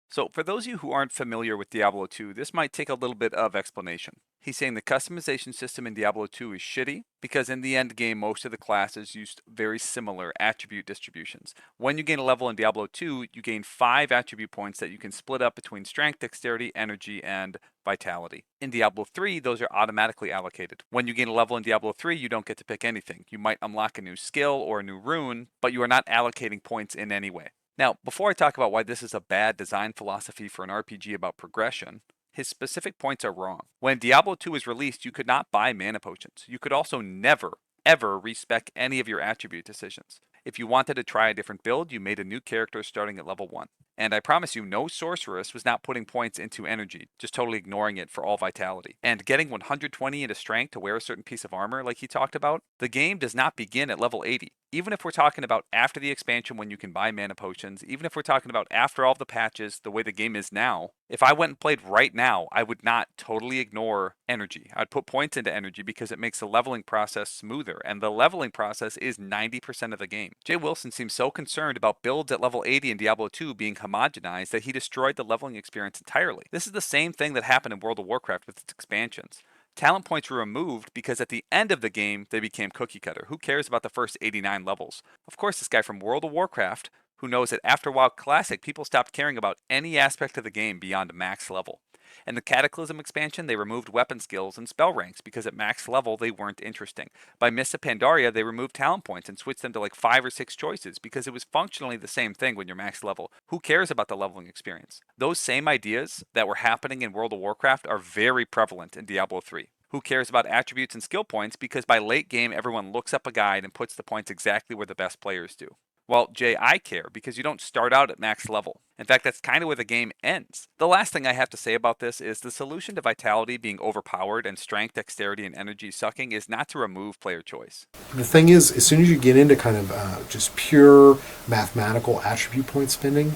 So for those of you who aren't familiar with Diablo II, this might take a little bit of explanation. He's saying the customization system in Diablo 2 is shitty because in the end game, most of the classes used very similar attribute distributions. When you gain a level in Diablo 2, you gain 5 attribute points that you can split up between strength, dexterity, energy, and vitality. In Diablo 3, those are automatically allocated. When you gain a level in Diablo 3, you don't get to pick anything. You might unlock a new skill or a new rune, but you are not allocating points in any way. Now, before I talk about why this is a bad design philosophy for an RPG about progression, his specific points are wrong. When Diablo 2 was released, you could not buy mana potions. You could also never, ever respec any of your attribute decisions. If you wanted to try a different build, you made a new character starting at level 1. And I promise you, no sorceress was not putting points into energy, just totally ignoring it for all vitality. And getting 120 into strength to wear a certain piece of armor like he talked about, the game does not begin at level 80. Even if we're talking about after the expansion when you can buy mana potions, even if we're talking about after all the patches, the way the game is now, if I went and played right now, I would not totally ignore energy. I'd put points into energy because it makes the leveling process smoother, and the leveling process is 90% of the game. Jay Wilson seems so concerned about builds at level 80 in Diablo 2 being homogenized that he destroyed the leveling experience entirely. This is the same thing that happened in World of Warcraft with its expansions. Talent points were removed because at the end of the game, they became cookie cutter. Who cares about the first 89 levels? Of course, this guy from World of Warcraft, who knows that after WoW Classic, people stopped caring about any aspect of the game beyond max level. In the Cataclysm expansion, they removed weapon skills and spell ranks because at max level, they weren't interesting. By Mists of Pandaria, they removed talent points and switched them to like 5 or 6 choices because it was functionally the same thing when you're max level. Who cares about the leveling experience? Those same ideas that were happening in World of Warcraft are very prevalent in Diablo 3. Who cares about attributes and skill points because by late game, everyone looks up a guide and puts the points exactly where the best players do. Well, Jay, I care because you don't start out at max level. In fact, that's kind of where the game ends. The last thing I have to say about this is the solution to vitality being overpowered and strength, dexterity, and energy sucking is not to remove player choice. The thing is, as soon as you get into kind of just pure mathematical attribute point spending,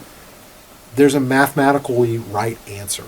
there's a mathematically right answer.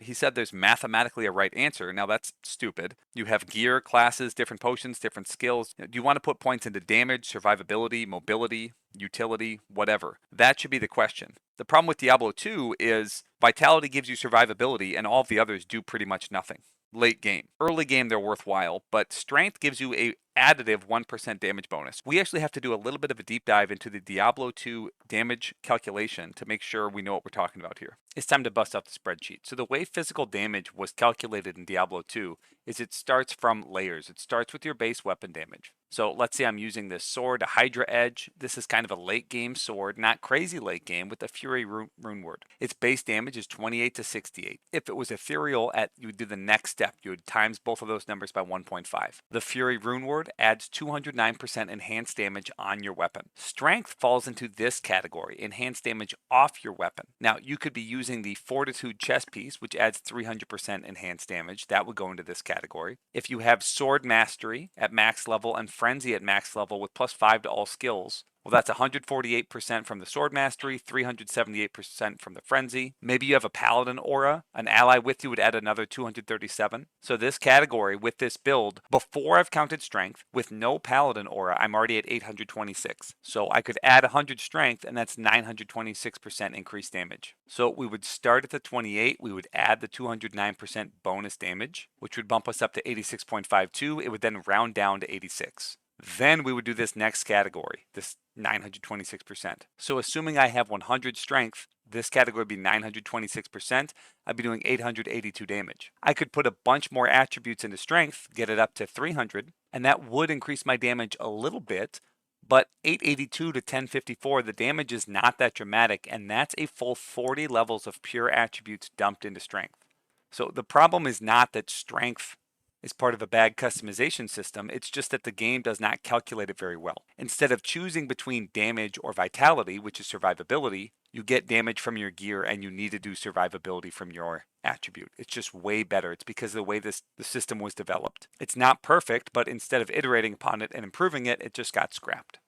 He said there's mathematically a right answer. Now that's stupid. You have gear, classes, different potions, different skills. Do you want to put points into damage, survivability, mobility, utility, whatever? That should be the question. The problem with Diablo 2 is vitality gives you survivability and all of the others do pretty much nothing. Late game. Early game, they're worthwhile, but strength gives you a additive 1% damage bonus. We actually have to do a little bit of a deep dive into the Diablo 2 damage calculation to make sure we know what we're talking about here. It's time to bust out the spreadsheet. So the way physical damage was calculated in Diablo 2 is it starts from layers. It starts with your base weapon damage. So let's say I'm using this sword, a Hydra Edge. This is kind of a late game sword, not crazy late game, with the Fury Rune Word. Its base damage is 28 to 68. If it was ethereal, you would do the next step. You would times both of those numbers by 1.5. The Fury Rune Word adds 209% enhanced damage on your weapon. Strength falls into this category, enhanced damage off your weapon. Now, you could be using the Fortitude chest piece, which adds 300% enhanced damage. That would go into this category. If you have Sword Mastery at max level and Frenzy at max level with +5 to all skills, well, that's 148% from the Sword Mastery, 378% from the Frenzy. Maybe you have a Paladin aura. An ally with you would add another 237. So this category with this build, before I've counted Strength, with no Paladin aura, I'm already at 826. So I could add 100 Strength, and that's 926% increased damage. So we would start at the 28. We would add the 209% bonus damage, which would bump us up to 86.52. It would then round down to 86. Then we would do this next category, this 926%. So assuming I have 100 strength, this category would be 926%. I'd be doing 882 damage. I could put a bunch more attributes into strength, get it up to 300, and that would increase my damage a little bit, but 882 to 1054, the damage is not that dramatic, and that's a full 40 levels of pure attributes dumped into strength. So the problem is not that strength is part of a bad customization system, it's just that the game does not calculate it very well. Instead of choosing between damage or vitality, which is survivability, you get damage from your gear and you need to do survivability from your attribute. It's just way better. It's because of the way the system was developed. It's not perfect, but instead of iterating upon it and improving it, it just got scrapped.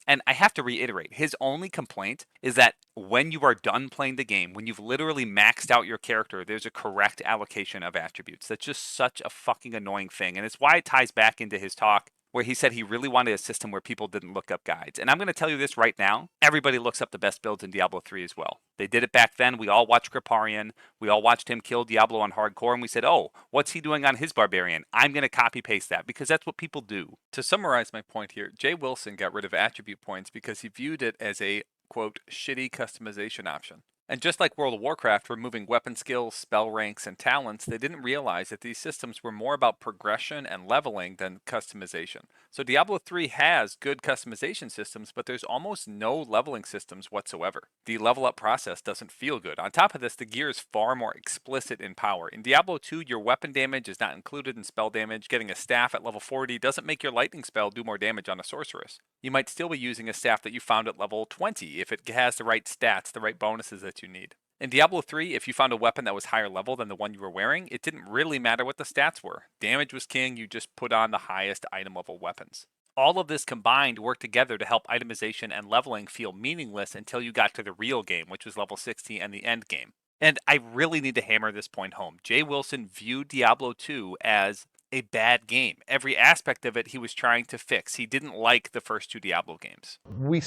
And I have to reiterate, his only complaint is that when you are done playing the game, when you've literally maxed out your character, there's a correct allocation of attributes. That's just such a fucking annoying thing. And it's why it ties back into his talk where he said he really wanted a system where people didn't look up guides. And I'm going to tell you this right now, everybody looks up the best builds in Diablo 3 as well. They did it back then. We all watched Kriparian. We all watched him kill Diablo on hardcore, and we said, oh, what's he doing on his barbarian? I'm going to copy paste that because that's what people do. To summarize my point here, Jay Wilson got rid of attribute points because he viewed it as a, quote, shitty customization option. And just like World of Warcraft removing weapon skills, spell ranks, and talents, they didn't realize that these systems were more about progression and leveling than customization. So Diablo 3 has good customization systems, but there's almost no leveling systems whatsoever. The level up process doesn't feel good. On top of this, the gear is far more explicit in power. In Diablo 2, your weapon damage is not included in spell damage. Getting a staff at level 40 doesn't make your lightning spell do more damage on a sorceress. You might still be using a staff that you found at level 20 if it has the right stats, the right bonuses that you need. In Diablo 3, if you found a weapon that was higher level than the one you were wearing, it didn't really matter what the stats were. Damage was king, you just put on the highest item level weapons. All of this combined worked together to help itemization and leveling feel meaningless until you got to the real game, which was level 60 and the end game. And I really need to hammer this point home. Jay Wilson viewed Diablo 2 as a bad game. Every aspect of it he was trying to fix. He didn't like the first two Diablo games. We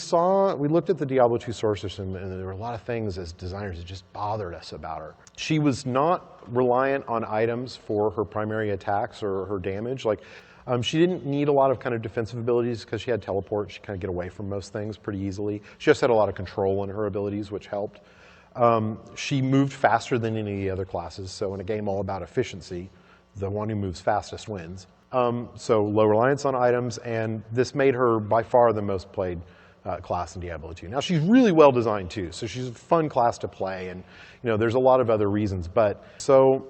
looked at the Diablo II source system, and there were a lot of things as designers that just bothered us about her. She was not reliant on items for her primary attacks or her damage. She didn't need a lot of kind of defensive abilities because she had teleport. She kind of get away from most things pretty easily. She just had a lot of control in her abilities, which helped. She moved faster than any of the other classes. So in a game all about efficiency, the one who moves fastest wins. So low reliance on items, and this made her by far the most played class in Diablo 2. Now she's really well designed too, so she's a fun class to play, and there's a lot of other reasons. But so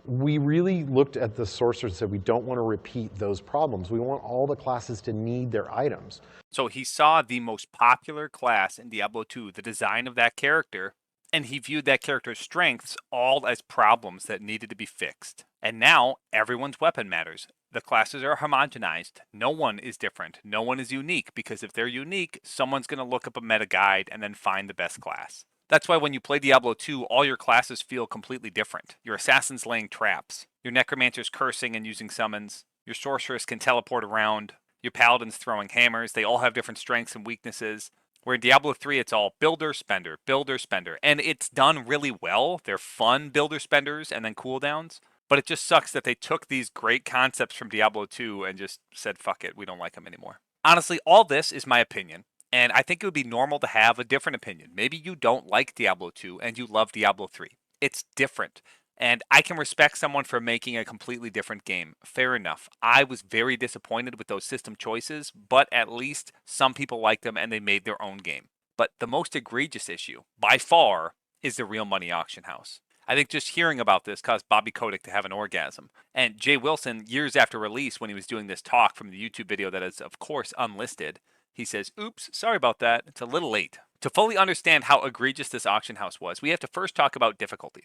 we really looked at the sorcerers and said we don't want to repeat those problems. We want all the classes to need their items. So he saw the most popular class in Diablo 2, the design of that character, and he viewed that character's strengths all as problems that needed to be fixed. And now everyone's weapon matters. The classes are homogenized. No one is different. No one is unique, because if they're unique, someone's going to look up a meta guide and then find the best class. That's why when you play Diablo 2, all your classes feel completely different. Your assassin's laying traps. Your necromancer's cursing and using summons. Your sorceress can teleport around. Your paladin's throwing hammers. They all have different strengths and weaknesses. Where in Diablo 3, it's all builder, spender, builder, spender. And it's done really well. They're fun builder, spenders, and then cooldowns. But it just sucks that they took these great concepts from Diablo 2 and just said, fuck it, we don't like them anymore. Honestly, all this is my opinion. And I think it would be normal to have a different opinion. Maybe you don't like Diablo 2 and you love Diablo 3. It's different. And I can respect someone for making a completely different game. Fair enough. I was very disappointed with those system choices, but at least some people liked them and they made their own game. But the most egregious issue, by far, is the real money auction house. I think just hearing about this caused Bobby Kotick to have an orgasm. And Jay Wilson, years after release, when he was doing this talk from the YouTube video that is, of course, unlisted, he says, oops, sorry about that. It's a little late. To fully understand how egregious this auction house was, we have to first talk about difficulty.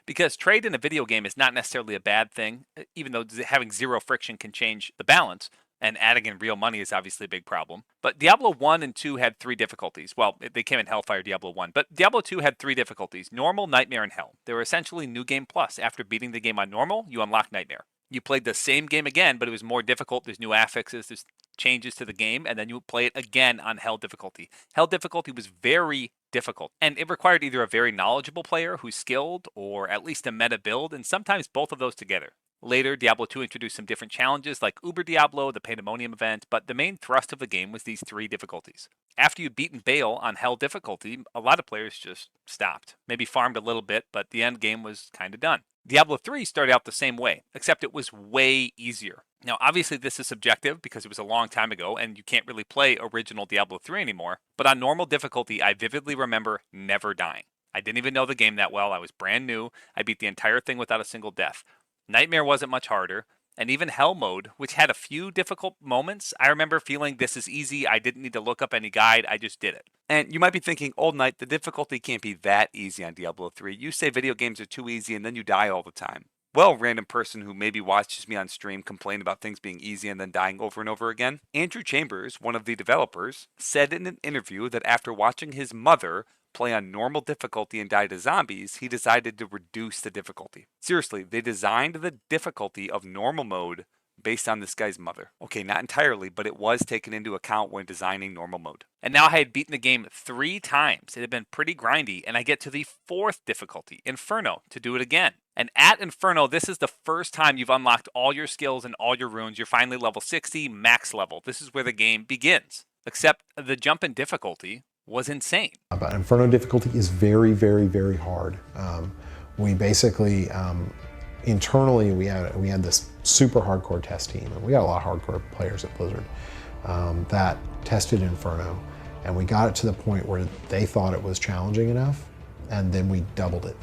Because trade in a video game is not necessarily a bad thing, even though having zero friction can change the balance, and adding in real money is obviously a big problem. But Diablo 1 and 2 had 3 difficulties. Well, they came in Hellfire Diablo 1, but Diablo 2 had 3 difficulties: Normal, Nightmare, and Hell. They were essentially New Game Plus. After beating the game on Normal, you unlock Nightmare. You played the same game again, but it was more difficult. There's new affixes, there's changes to the game, and then you play it again on Hell difficulty. Hell difficulty was very difficult, and it required either a very knowledgeable player who's skilled, or at least a meta build, and sometimes both of those together. Later, Diablo 2 introduced some different challenges like Uber Diablo, the Pandemonium event, but the main thrust of the game was these 3 difficulties. After you'd beaten Baal on Hell difficulty, a lot of players just stopped. Maybe farmed a little bit, but the end game was kind of done. Diablo 3 started out the same way, except it was way easier. Now, obviously this is subjective because it was a long time ago and you can't really play original Diablo 3 anymore, but on normal difficulty, I vividly remember never dying. I didn't even know the game that well. I was brand new. I beat the entire thing without a single death. Nightmare wasn't much harder, and even Hell mode, which had a few difficult moments, I remember feeling this is easy. I didn't need to look up any guide. I just did it. And you might be thinking, Old Knight, the difficulty can't be that easy on Diablo 3. You say video games are too easy and then you die all the time. Well, random person who maybe watches me on stream complain about things being easy and then dying over and over again. Andrew Chambers, one of the developers, said in an interview that after watching his mother play on normal difficulty and die to zombies, he decided to reduce the difficulty. Seriously, they designed the difficulty of normal mode based on this guy's mother. Okay, not entirely, but it was taken into account when designing normal mode. And now I had beaten the game 3 times. It had been pretty grindy, and I get to the 4th difficulty, Inferno, to do it again. And at Inferno, this is the first time you've unlocked all your skills and all your runes. You're finally level 60, max level. This is where the game begins. Except the jump in difficulty was insane. But Inferno difficulty is very, very, very hard. We basically, internally, we had this super hardcore test team, and we got a lot of hardcore players at Blizzard that tested Inferno, and we got it to the point where they thought it was challenging enough, and then we doubled it.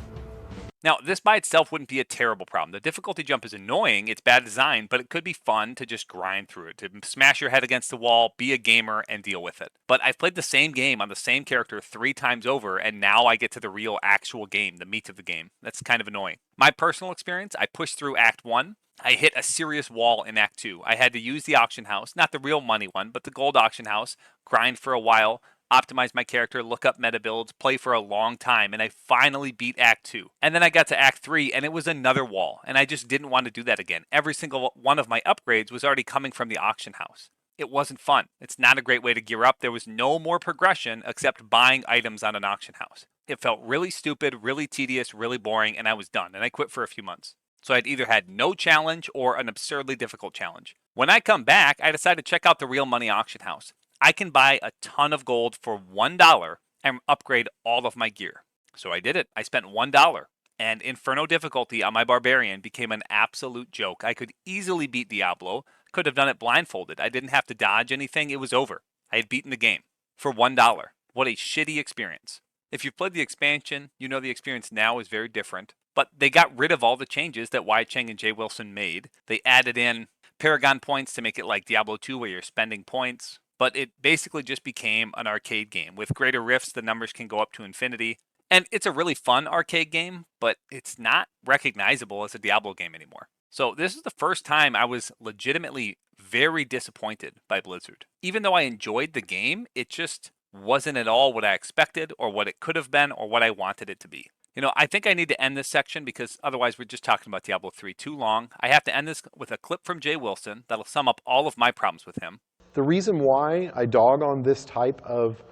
Now, this by itself wouldn't be a terrible problem. The difficulty jump is annoying, it's bad design, but it could be fun to just grind through it, to smash your head against the wall, be a gamer, and deal with it. But I've played the same game on the same character 3 times over, and now I get to the real, actual game, the meat of the game. That's kind of annoying. My personal experience, I pushed through Act 1. I hit a serious wall in Act 2. I had to use the auction house, not the real money one, but the gold auction house, grind for a while, optimize my character, look up meta builds, play for a long time, and I finally beat Act 2. And then I got to Act 3, and it was another wall, and I just didn't want to do that again. Every single one of my upgrades was already coming from the auction house. It wasn't fun. It's not a great way to gear up. There was no more progression except buying items on an auction house. It felt really stupid, really tedious, really boring, and I was done, and I quit for a few months. So I'd either had no challenge or an absurdly difficult challenge. When I come back, I decided to check out the real money auction house. I can buy a ton of gold for $1 and upgrade all of my gear. So I did it. I spent $1, and Inferno difficulty on my Barbarian became an absolute joke. I could easily beat Diablo, could have done it blindfolded. I didn't have to dodge anything. It was over. I had beaten the game for $1. What a shitty experience. If you've played the expansion, you know the experience now is very different. But they got rid of all the changes that Wai Cheng and Jay Wilson made. They added in Paragon points to make it like Diablo II where you're spending points. But it basically just became an arcade game. With greater rifts, the numbers can go up to infinity. And it's a really fun arcade game, but it's not recognizable as a Diablo game anymore. So this is the first time I was legitimately very disappointed by Blizzard. Even though I enjoyed the game, it just wasn't at all what I expected or what it could have been or what I wanted it to be. You know, I think I need to end this section because otherwise we're just talking about Diablo 3 too long. I have to end this with a clip from Jay Wilson that'll sum up all of my problems with him. The reason why I dog on this type of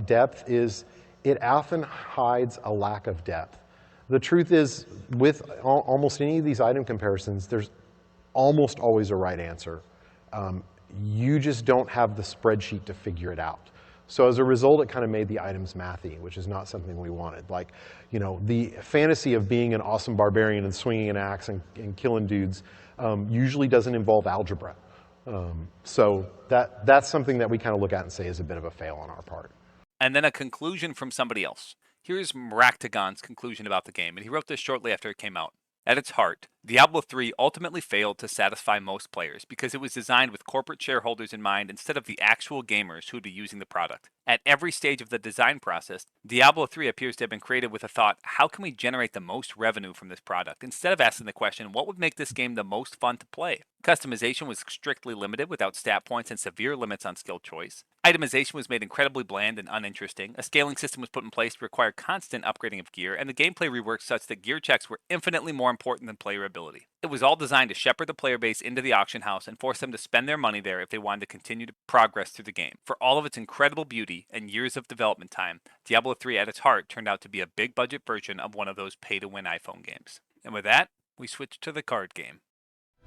depth is it often hides a lack of depth. The truth is, with almost any of these item comparisons, there's almost always a right answer. You just don't have the spreadsheet to figure it out. So as a result, it kind of made the items mathy, which is not something we wanted. Like, you know, the fantasy of being an awesome barbarian and swinging an axe and killing dudes usually doesn't involve algebra. So that's something that we kind of look at and say is a bit of a fail on our part. And then a conclusion from somebody else. Here's Maractagon's conclusion about the game, and he wrote this shortly after it came out. At its heart, Diablo III ultimately failed to satisfy most players because it was designed with corporate shareholders in mind instead of the actual gamers who would be using the product. At every stage of the design process, Diablo III appears to have been created with a thought, how can we generate the most revenue from this product? Instead of asking the question, what would make this game the most fun to play? Customization was strictly limited without stat points and severe limits on skill choice. Itemization was made incredibly bland and uninteresting. A scaling system was put in place to require constant upgrading of gear, and the gameplay reworked such that gear checks were infinitely more important than player ability. It was all designed to shepherd the player base into the auction house and force them to spend their money there if they wanted to continue to progress through the game. For all of its incredible beauty and years of development time, Diablo III at its heart turned out to be a big budget version of one of those pay-to-win iPhone games. And with that, we switch to the card game.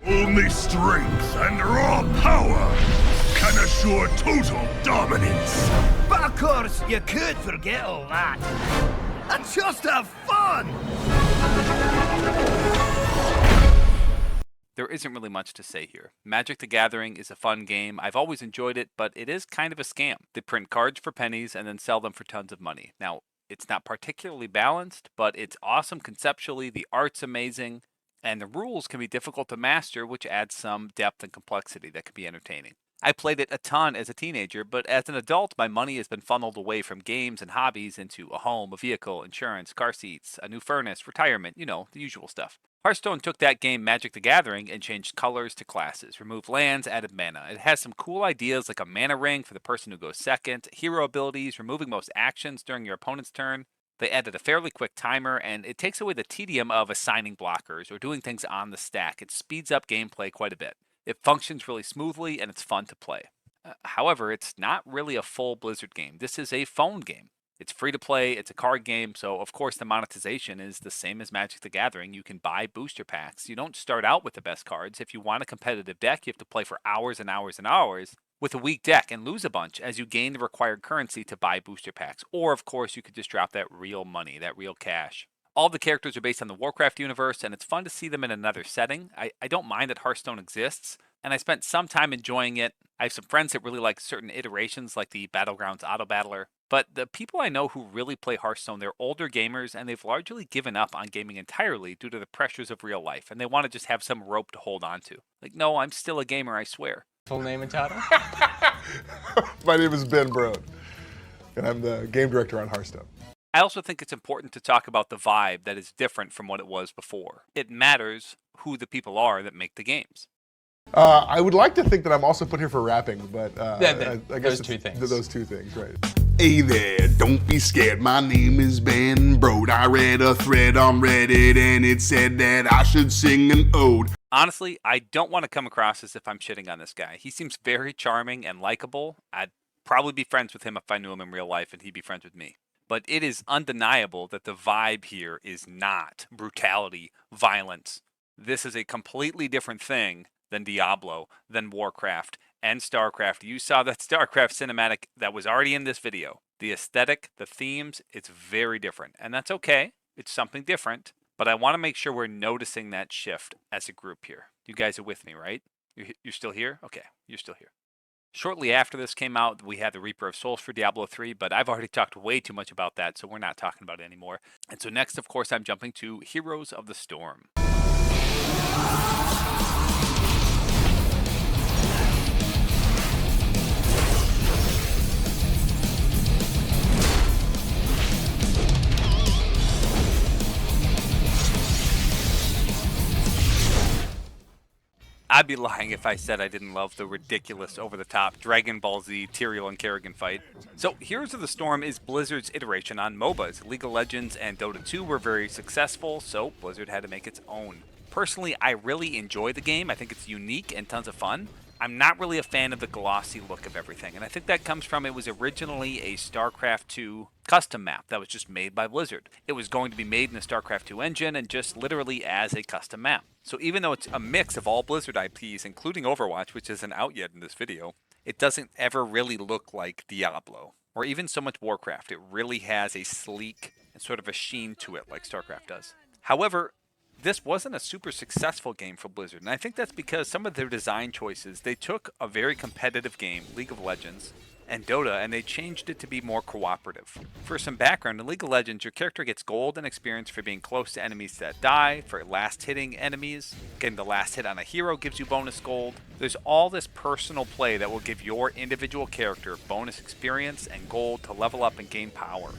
Only strength and raw power can assure total dominance. But of course, you could forget all that and just have fun! There isn't really much to say here. Magic the Gathering is a fun game. I've always enjoyed it, but it is kind of a scam. They print cards for pennies and then sell them for tons of money. Now, it's not particularly balanced, but it's awesome conceptually. The art's amazing. And the rules can be difficult to master, which adds some depth and complexity that can be entertaining. I played it a ton as a teenager, but as an adult, my money has been funneled away from games and hobbies into a home, a vehicle, insurance, car seats, a new furnace, retirement, you know, the usual stuff. Hearthstone took that game Magic the Gathering and changed colors to classes, removed lands, added mana. It has some cool ideas like a mana ring for the person who goes second, hero abilities, removing most actions during your opponent's turn. They added a fairly quick timer, and it takes away the tedium of assigning blockers or doing things on the stack. It speeds up gameplay quite a bit. It functions really smoothly and it's fun to play. However, it's not really a full Blizzard game. This is a phone game. It's free to play, it's a card game, so of course the monetization is the same as Magic the Gathering. You can buy booster packs. You don't start out with the best cards. If you want a competitive deck, you have to play for hours and hours and hours with a weak deck and lose a bunch as you gain the required currency to buy booster packs. Or of course you could just drop that real money, that real cash. All the characters are based on the Warcraft universe, and it's fun to see them in another setting. I don't mind that Hearthstone exists, and I spent some time enjoying it. I have some friends that really like certain iterations, like the Battlegrounds Auto Battler. But the people I know who really play Hearthstone, they're older gamers, and they've largely given up on gaming entirely due to the pressures of real life, and they want to just have some rope to hold on to. Like, no, I'm still a gamer, I swear. Full name and title? My name is Ben Brode, and I'm the game director on Hearthstone. I also think it's important to talk about the vibe that is different from what it was before. It matters who the people are that make the games. I would like to think that I'm also put here for rapping, but I guess those two things. Those two things, right. Hey there, don't be scared. My name is Ben Brode. I read a thread on Reddit and it said that I should sing an ode. Honestly, I don't want to come across as if I'm shitting on this guy. He seems very charming and likable. I'd probably be friends with him if I knew him in real life and he'd be friends with me. But it is undeniable that the vibe here is not brutality, violence. This is a completely different thing than Diablo, than Warcraft, and Starcraft. You saw that Starcraft cinematic that was already in this video. The aesthetic, the themes, it's very different. And that's okay. It's something different. But I want to make sure we're noticing that shift as a group here. You guys are with me, right? You're still here? Okay, you're still here. Shortly after this came out, we had the Reaper of Souls for Diablo III, but I've already talked way too much about that, so we're not talking about it anymore. And so next, of course, I'm jumping to Heroes of the Storm. I'd be lying if I said I didn't love the ridiculous, over-the-top Dragon Ball Z, Tyrael and Kerrigan fight. So, Heroes of the Storm is Blizzard's iteration on MOBAs. League of Legends and Dota 2 were very successful, so Blizzard had to make its own. Personally, I really enjoy the game. I think it's unique and tons of fun. I'm not really a fan of the glossy look of everything, and I think that comes from it was originally a StarCraft 2 custom map that was just made by Blizzard. It was going to be made in the StarCraft 2 engine and just literally as a custom map. So even though it's a mix of all Blizzard IPs, including Overwatch, which isn't out yet in this video, it doesn't ever really look like Diablo, or even so much Warcraft. It really has a sleek and sort of a sheen to it like StarCraft does. However, this wasn't a super successful game for Blizzard, and I think that's because some of their design choices, they took a very competitive game, League of Legends, and Dota, and they changed it to be more cooperative. For some background, in League of Legends, your character gets gold and experience for being close to enemies that die, for last hitting enemies. Getting the last hit on a hero gives you bonus gold. There's all this personal play that will give your individual character bonus experience and gold to level up and gain power.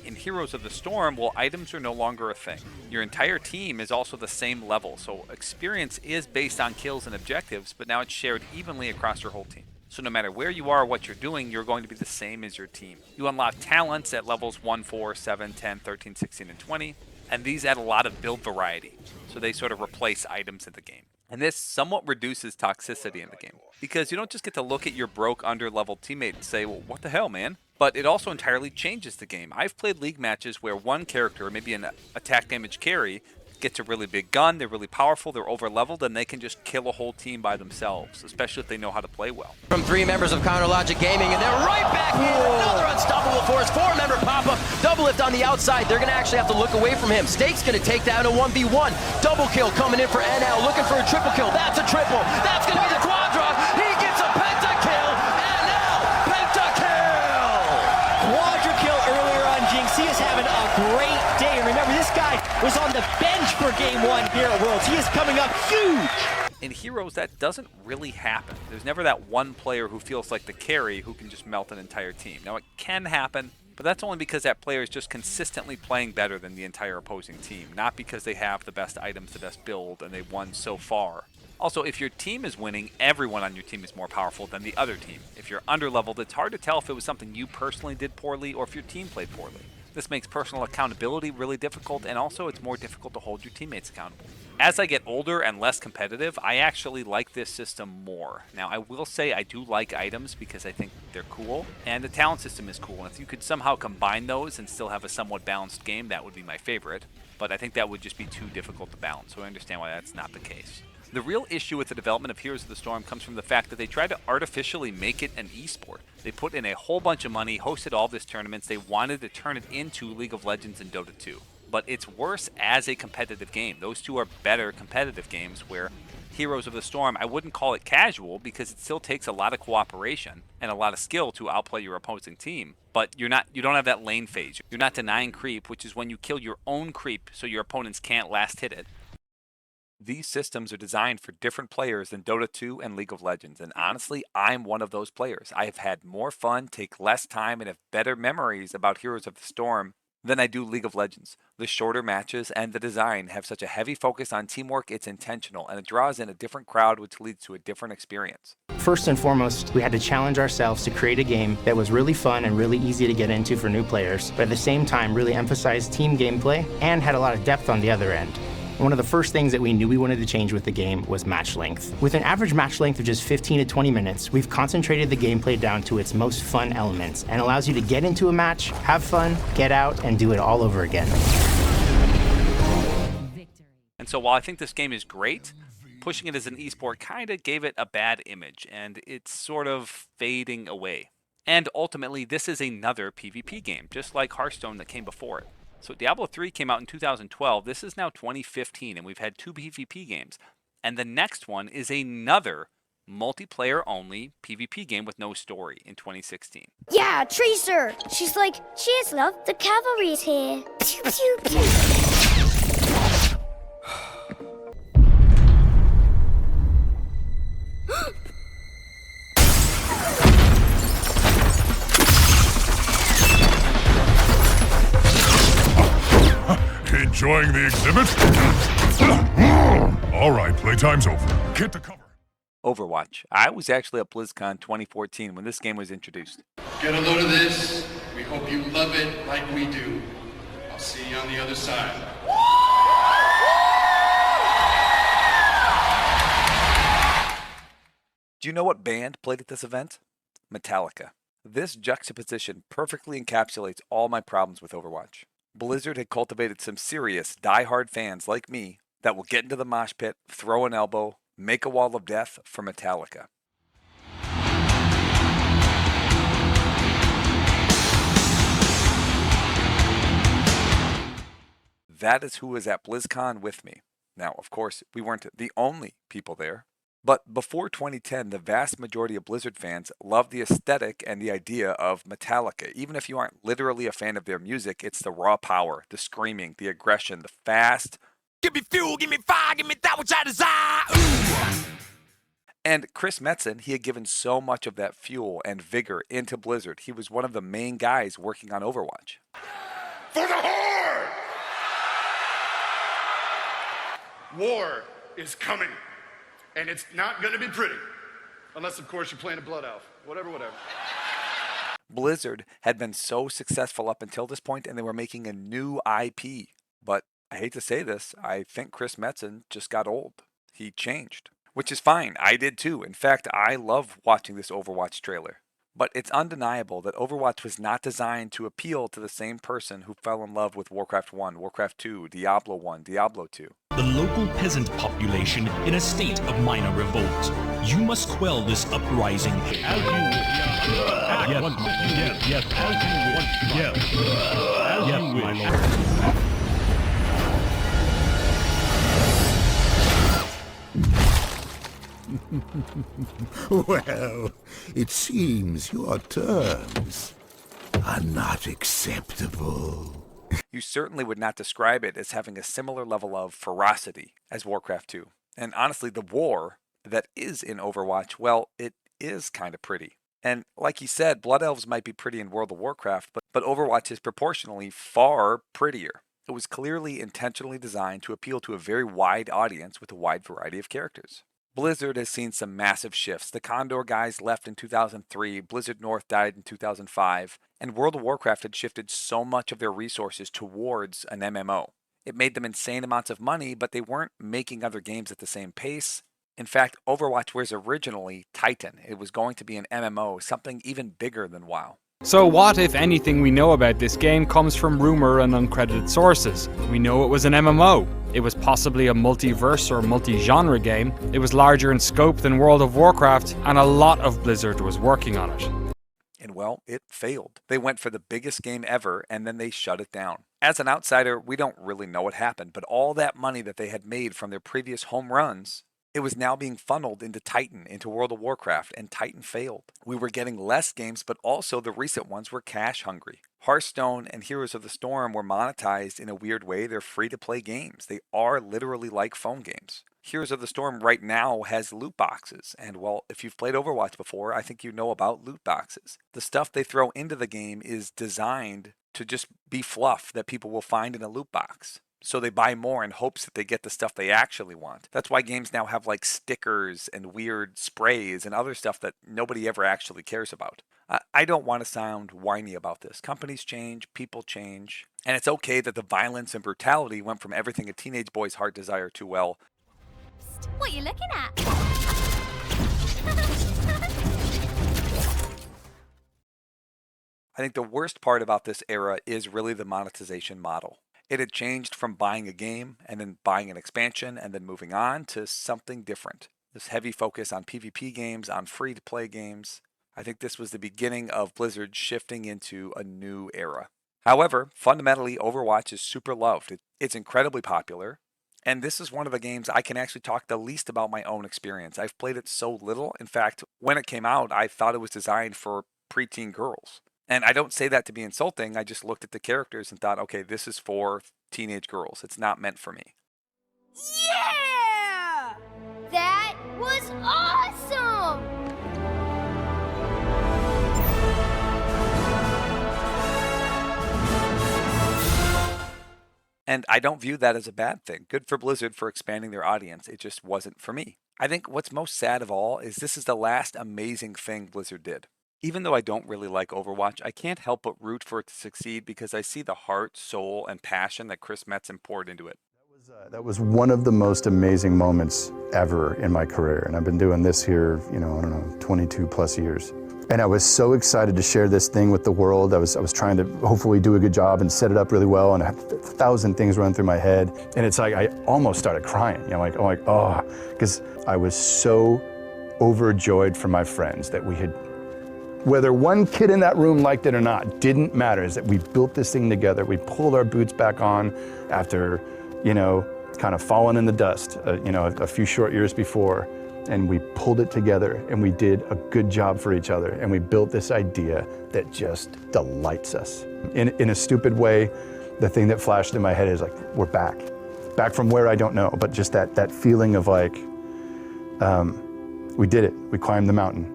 In Heroes of the Storm, well, items are no longer a thing. Your entire team is also the same level, so experience is based on kills and objectives, but now it's shared evenly across your whole team. So no matter where you are or what you're doing, you're going to be the same as your team. You unlock talents at levels 1, 4, 7, 10, 13, 16, and 20, and these add a lot of build variety, so they sort of replace items in the game. And this somewhat reduces toxicity in the game, because you don't just get to look at your broke under-leveled teammate and say, well, what the hell, man? But it also entirely changes the game. I've played League matches where one character, maybe an attack damage carry, gets a really big gun, they're really powerful, they're over-leveled, and they can just kill a whole team by themselves, especially if they know how to play well. From 3 members of Counterlogic Gaming, and they're right back in. Another unstoppable force. 4-member pop-up. Double lift on the outside. They're going to actually have to look away from him. Snake's going to take down a 1v1. Double kill coming in for NL, looking for a triple kill. That's a triple. That's going to be the quadra. He gets a pentakill. NL, pentakill. Quadra kill earlier on Jinx. He is having a great day. Remember, this guy was on the bench for Game 1 here at Worlds. He is coming up huge. In Heroes, that doesn't really happen. There's never that one player who feels like the carry who can just melt an entire team. Now, it can happen, but that's only because that player is just consistently playing better than the entire opposing team, not because they have the best items, the best build, and they've won so far. Also, if your team is winning, everyone on your team is more powerful than the other team. If you're underleveled, it's hard to tell if it was something you personally did poorly or if your team played poorly. This makes personal accountability really difficult, and also it's more difficult to hold your teammates accountable. As I get older and less competitive, I actually like this system more. Now, I will say I do like items because I think they're cool, and the talent system is cool. And if you could somehow combine those and still have a somewhat balanced game, that would be my favorite. But I think that would just be too difficult to balance, so I understand why that's not the case. The real issue with the development of Heroes of the Storm comes from the fact that they tried to artificially make it an esport. They put in a whole bunch of money, hosted all these tournaments, they wanted to turn it into League of Legends and Dota 2. But it's worse as a competitive game. Those two are better competitive games, where Heroes of the Storm, I wouldn't call it casual because it still takes a lot of cooperation and a lot of skill to outplay your opposing team. But you don't have that lane phase. You're not denying creep, which is when you kill your own creep so your opponents can't last hit it. These systems are designed for different players than Dota 2 and League of Legends, and honestly, I'm one of those players. I have had more fun, take less time, and have better memories about Heroes of the Storm than I do League of Legends. The shorter matches and the design have such a heavy focus on teamwork, it's intentional, and it draws in a different crowd, which leads to a different experience. First and foremost, we had to challenge ourselves to create a game that was really fun and really easy to get into for new players, but at the same time really emphasized team gameplay and had a lot of depth on the other end. One of the first things that we knew we wanted to change with the game was match length. With an average match length of just 15 to 20 minutes, we've concentrated the gameplay down to its most fun elements and allows you to get into a match, have fun, get out, and do it all over again. And so while I think this game is great, pushing it as an esport kind of gave it a bad image, and it's sort of fading away. And ultimately, this is another PvP game, just like Hearthstone that came before it. So Diablo III came out in 2012. This is now 2015, and we've had 2 PvP games. And the next one is another multiplayer-only PvP game with no story in 2016. Yeah, Tracer! She's like, cheers, love, the cavalry's here. Pew, pew, pew. Enjoying the exhibit? All right, playtime's over. Get to cover. Overwatch. I was actually at BlizzCon 2014 when this game was introduced. Get a load of this. We hope you love it like we do. I'll see you on the other side. Do you know what band played at this event? Metallica. This juxtaposition perfectly encapsulates all my problems with Overwatch. Blizzard had cultivated some serious, die-hard fans like me that will get into the mosh pit, throw an elbow, make a wall of death for Metallica. That is who was at BlizzCon with me. Now, of course, we weren't the only people there. But before 2010, the vast majority of Blizzard fans loved the aesthetic and the idea of Metallica. Even if you aren't literally a fan of their music, it's the raw power, the screaming, the aggression, the fast. Give me fuel, give me fire, give me that which I desire. Ooh. And Chris Metzen, he had given so much of that fuel and vigor into Blizzard. He was one of the main guys working on Overwatch. For the Horde! War is coming. And it's not going to be pretty. Unless, of course, you're playing a Blood Elf. Whatever. Blizzard had been so successful up until this point, and they were making a new IP. But I hate to say this, I think Chris Metzen just got old. He changed. Which is fine. I did too. In fact, I love watching this Overwatch trailer. But it's undeniable that Overwatch was not designed to appeal to the same person who fell in love with Warcraft 1, Warcraft 2, Diablo 1, Diablo 2. The local peasant population in a state of minor revolt. You must quell this uprising. As you wish, my lord. Well, it seems your terms are not acceptable. You certainly would not describe it as having a similar level of ferocity as Warcraft 2. And honestly, the war that is in Overwatch, well, it is kind of pretty. And like he said, Blood Elves might be pretty in World of Warcraft, but Overwatch is proportionally far prettier. It was clearly intentionally designed to appeal to a very wide audience with a wide variety of characters. Blizzard has seen some massive shifts. The Condor guys left in 2003, Blizzard North died in 2005, and World of Warcraft had shifted so much of their resources towards an MMO. It made them insane amounts of money, but they weren't making other games at the same pace. In fact, Overwatch was originally Titan. It was going to be an MMO, something even bigger than WoW. So what, if anything, we know about this game comes from rumor and uncredited sources? We know it was an MMO. It was possibly a multiverse or multi-genre game. It was larger in scope than World of Warcraft, and a lot of Blizzard was working on it. And well, it failed. They went for the biggest game ever, and then they shut it down. As an outsider, we don't really know what happened, but all that money that they had made from their previous home runs, it was now being funneled into Titan, into World of Warcraft, and Titan failed. We were getting less games, but also the recent ones were cash hungry. Hearthstone and Heroes of the Storm were monetized in a weird way. They're free-to-play games. They are literally like phone games. Heroes of the Storm right now has loot boxes, and well, if you've played Overwatch before, I think you know about loot boxes. The stuff they throw into the game is designed to just be fluff that people will find in a loot box. So they buy more in hopes that they get the stuff they actually want. That's why games now have like stickers and weird sprays and other stuff that nobody ever actually cares about. I don't want to sound whiny about this. Companies change, people change, and it's okay that the violence and brutality went from everything a teenage boy's heart desire to, well, What are you looking at? I think the worst part about this era is really the monetization model. It had changed from buying a game and then buying an expansion and then moving on to something different. This heavy focus on PvP games, on free-to-play games. I think this was the beginning of Blizzard shifting into a new era. However, fundamentally, Overwatch is super loved. It's incredibly popular. And this is one of the games I can actually talk the least about my own experience. I've played it so little. In fact, when it came out, I thought it was designed for preteen girls. And I don't say that to be insulting. I just looked at the characters and thought, okay, this is for teenage girls. It's not meant for me. Yeah! That was awesome! And I don't view that as a bad thing. Good for Blizzard for expanding their audience. It just wasn't for me. I think what's most sad of all is this is the last amazing thing Blizzard did. Even though I don't really like Overwatch, I can't help but root for it to succeed because I see the heart, soul, and passion that Chris Metzen poured into it. That was one of the most amazing moments ever in my career. And I've been doing this here, 22 plus years. And I was so excited to share this thing with the world. I was trying to hopefully do a good job and set it up really well. And I had 1,000 things running through my head. And it's like, I almost started crying. Because I was so overjoyed for my friends that we had, whether one kid in that room liked it or not, didn't matter, is that we built this thing together. We pulled our boots back on after, kind of falling in the dust, a few short years before. And we pulled it together and we did a good job for each other. And we built this idea that just delights us. In a stupid way, the thing that flashed in my head is like, we're back. Back from where I don't know, but just that feeling of like, we did it, we climbed the mountain.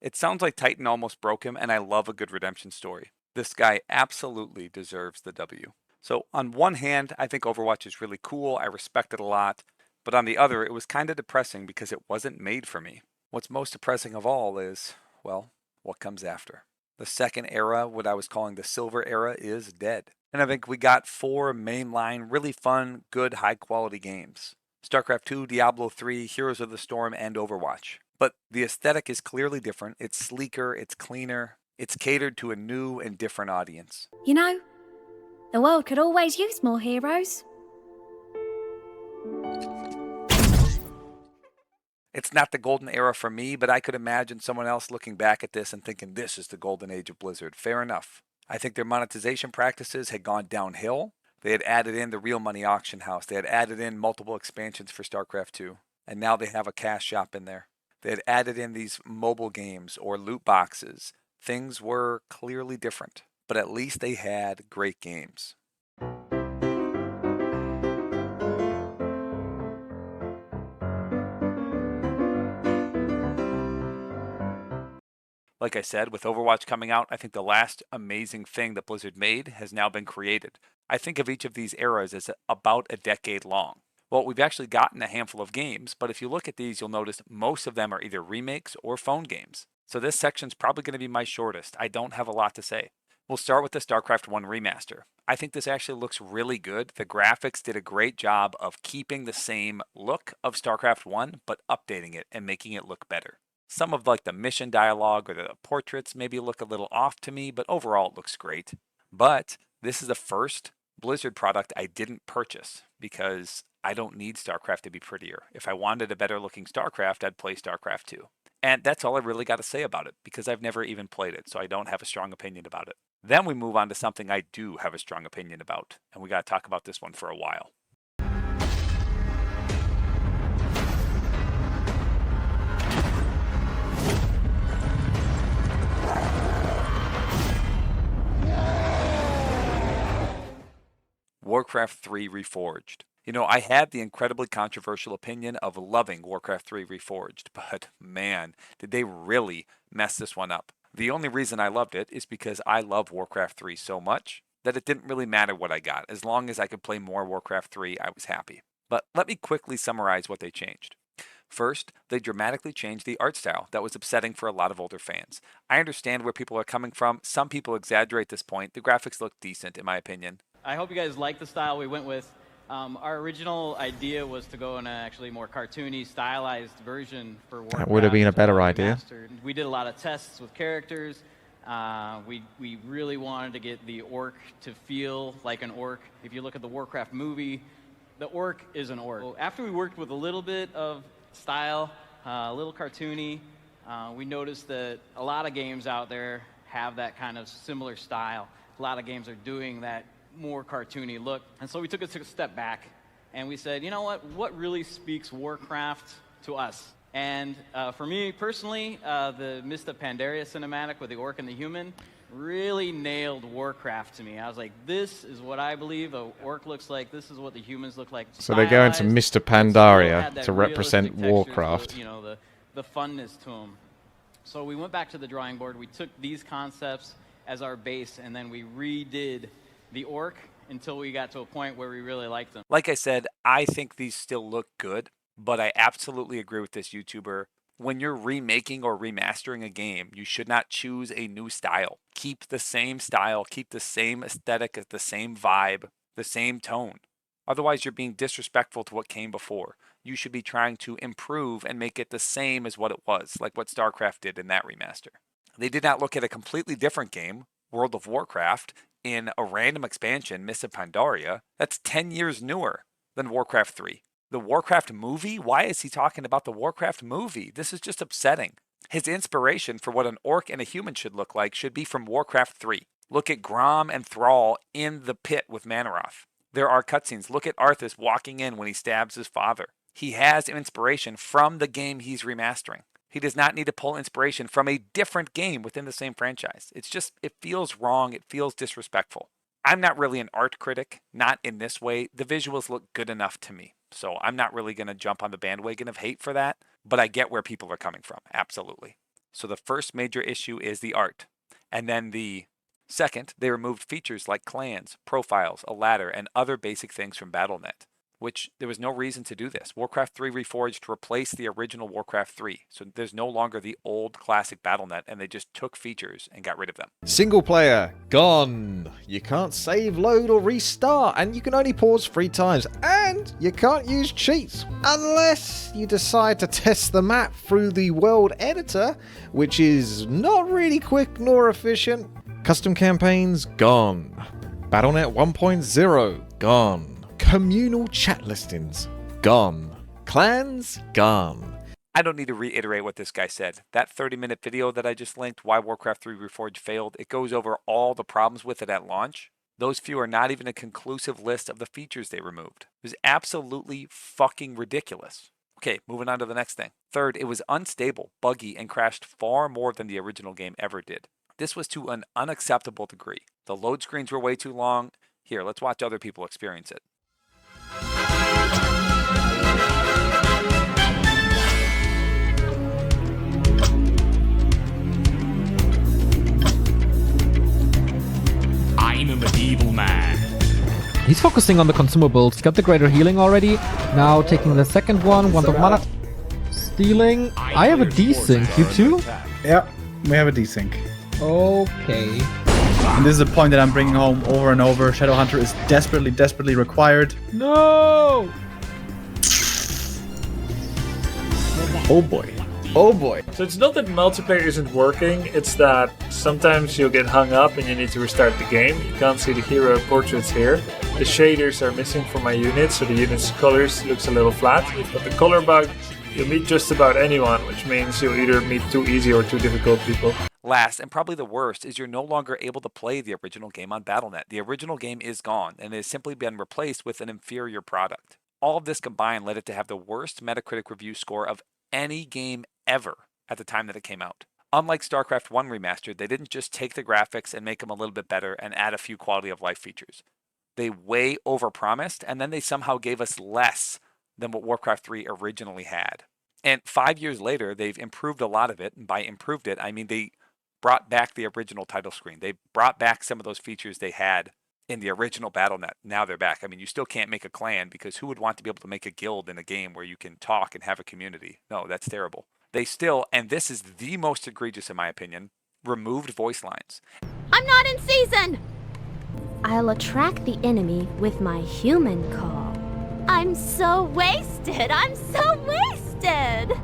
It sounds like Titan almost broke him, and I love a good redemption story. This guy absolutely deserves the W. So on one hand, I think Overwatch is really cool, I respect it a lot. But on the other, it was kind of depressing because it wasn't made for me. What's most depressing of all is, well, what comes after. The second era, what I was calling the silver era, is dead. And I think we got 4 mainline, really fun, good, high-quality games. Starcraft II, Diablo III, Heroes of the Storm, and Overwatch. But the aesthetic is clearly different. It's sleeker, it's cleaner, it's catered to a new and different audience. You know, the world could always use more heroes. It's not the golden era for me, but I could imagine someone else looking back at this and thinking this is the golden age of Blizzard. Fair enough. I think their monetization practices had gone downhill. They had added in the real money auction house. They had added in multiple expansions for StarCraft II. And now they have a cash shop in there. They had added in these mobile games or loot boxes. Things were clearly different, but at least they had great games. Like I said, with Overwatch coming out, I think the last amazing thing that Blizzard made has now been created. I think of each of these eras as about a decade long. Well, we've actually gotten a handful of games, but if you look at these, you'll notice most of them are either remakes or phone games. So this section's probably going to be my shortest. I don't have a lot to say. We'll start with the Starcraft I Remaster. I think this actually looks really good. The graphics did a great job of keeping the same look of Starcraft 1, but updating it and making it look better. Some of like the mission dialogue or the portraits maybe look a little off to me, but overall it looks great. But this is the first Blizzard product I didn't purchase because I don't need StarCraft to be prettier. If I wanted a better looking StarCraft, I'd play StarCraft 2. And that's all I really got to say about it because I've never even played it, so I don't have a strong opinion about it. Then we move on to something I do have a strong opinion about, and we got to talk about this one for a while. Warcraft 3 Reforged. You know, I had the incredibly controversial opinion of loving Warcraft 3 Reforged, but man, did they really mess this one up. The only reason I loved it is because I love Warcraft 3 so much that it didn't really matter what I got. As long as I could play more Warcraft 3, I was happy. But let me quickly summarize what they changed. First, they dramatically changed the art style that was upsetting for a lot of older fans. I understand where people are coming from. Some people exaggerate this point. The graphics look decent, in my opinion. I hope you guys like the style we went with. Our original idea was to go in an actually more cartoony, stylized version for Warcraft. That would have been a better idea. We did a lot of tests with characters. We really wanted to get the orc to feel like an orc. If you look at the Warcraft movie, the orc is an orc. After we worked with a little bit of style, a little cartoony, we noticed that a lot of games out there have that kind of similar style. A lot of games are doing that more cartoony look. And so we took a step back and we said, you know what really speaks Warcraft to us? And for me personally, the Mist of Pandaria cinematic with the orc and the human really nailed Warcraft to me. I was like, this is what I believe a orc looks like. This is what the humans look like. So they're going to Mr. Pandaria to represent Warcraft. You know, the funness to them. So we went back to the drawing board. We took these concepts as our base, and then we redid the orc until we got to a point where we really liked them. Like I said, I think these still look good, but I absolutely agree with this YouTuber. When you're remaking or remastering a game, you should not choose a new style. Keep the same style, keep the same aesthetic, the same vibe, the same tone. Otherwise, you're being disrespectful to what came before. You should be trying to improve and make it the same as what it was, like what StarCraft did in that remaster. They did not look at a completely different game, World of Warcraft, in a random expansion, Mist of Pandaria, that's 10 years newer than Warcraft 3. The Warcraft movie? Why is he talking about the Warcraft movie? This is just upsetting. His inspiration for what an orc and a human should look like should be from Warcraft 3. Look at Grom and Thrall in the pit with Manaroth. There are cutscenes. Look at Arthas walking in when he stabs his father. He has inspiration from the game he's remastering. He does not need to pull inspiration from a different game within the same franchise. It's just, it feels wrong. It feels disrespectful. I'm not really an art critic, not in this way. The visuals look good enough to me. So I'm not really going to jump on the bandwagon of hate for that, but I get where people are coming from. Absolutely. So the first major issue is the art. And then the second, they removed features like clans, profiles, a ladder, and other basic things from Battle.net. Which there was no reason to do this. Warcraft 3 Reforged replaced the original Warcraft 3. So there's no longer the old classic Battle.net, and they just took features and got rid of them. Single player, gone. You can't save, load, or restart, and you can only pause 3 times. And you can't use cheats, unless you decide to test the map through the world editor, which is not really quick nor efficient. Custom campaigns, gone. Battle.net 1.0, gone. Communal chat listings, gone. Clans, gone. I don't need to reiterate what this guy said. That 30-minute video that I just linked, why Warcraft 3 Reforged failed, it goes over all the problems with it at launch. Those few are not even a conclusive list of the features they removed. It was absolutely fucking ridiculous. Okay, moving on to the next thing. Third, it was unstable, buggy, and crashed far more than the original game ever did. This was to an unacceptable degree. The load screens were way too long. Here, let's watch other people experience it. I'm a medieval man. He's focusing on the consumables. He's got the greater healing already. Now taking the second one, Wand of Mana. Stealing. I have a desync. You too? Yeah, we have a desync. Okay. And this is a point that I'm bringing home over and over. Shadowhunter is desperately, desperately required. No! Oh boy. Oh boy. So it's not that multiplayer isn't working, it's that sometimes you'll get hung up and you need to restart the game. You can't see the hero portraits here. The shaders are missing from my units, so the unit's colors looks a little flat. You've got the color bug. You'll meet just about anyone, which means you'll either meet too easy or too difficult people. Last, and probably the worst, is you're no longer able to play the original game on Battle.net. The original game is gone, and it has simply been replaced with an inferior product. All of this combined led it to have the worst Metacritic review score of any game ever at the time that it came out. Unlike Starcraft I Remastered, they didn't just take the graphics and make them a little bit better and add a few quality of life features. They way overpromised, and then they somehow gave us less than what Warcraft 3 originally had. And 5 years later, they've improved a lot of it, and by improved it, I mean they brought back the original title screen. They brought back some of those features they had in the original Battle.net. Now they're back. I mean, you still can't make a clan because who would want to be able to make a guild in a game where you can talk and have a community? No, that's terrible. They still, and this is the most egregious in my opinion, removed voice lines. I'm not in season! I'll attract the enemy with my human call. I'm so wasted! I'm so wasted!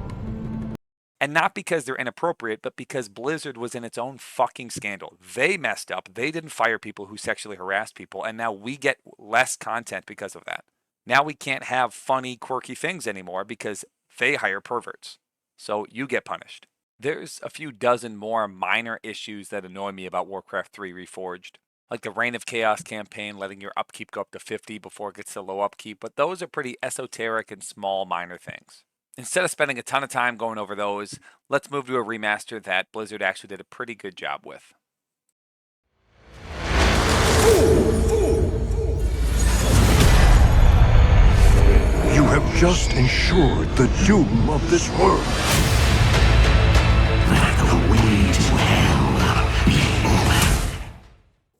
And not because they're inappropriate, but because Blizzard was in its own fucking scandal. They messed up. They didn't fire people who sexually harassed people, and now we get less content because of that. Now we can't have funny, quirky things anymore because they hire perverts. So you get punished. There's a few dozen more minor issues that annoy me about Warcraft 3 Reforged. Like the Reign of Chaos campaign, letting your upkeep go up to 50 before it gets to low upkeep, but those are pretty esoteric and small minor things. Instead of spending a ton of time going over those, let's move to a remaster that Blizzard actually did a pretty good job with. You have just ensured the doom of this world. Let the way to hell be open.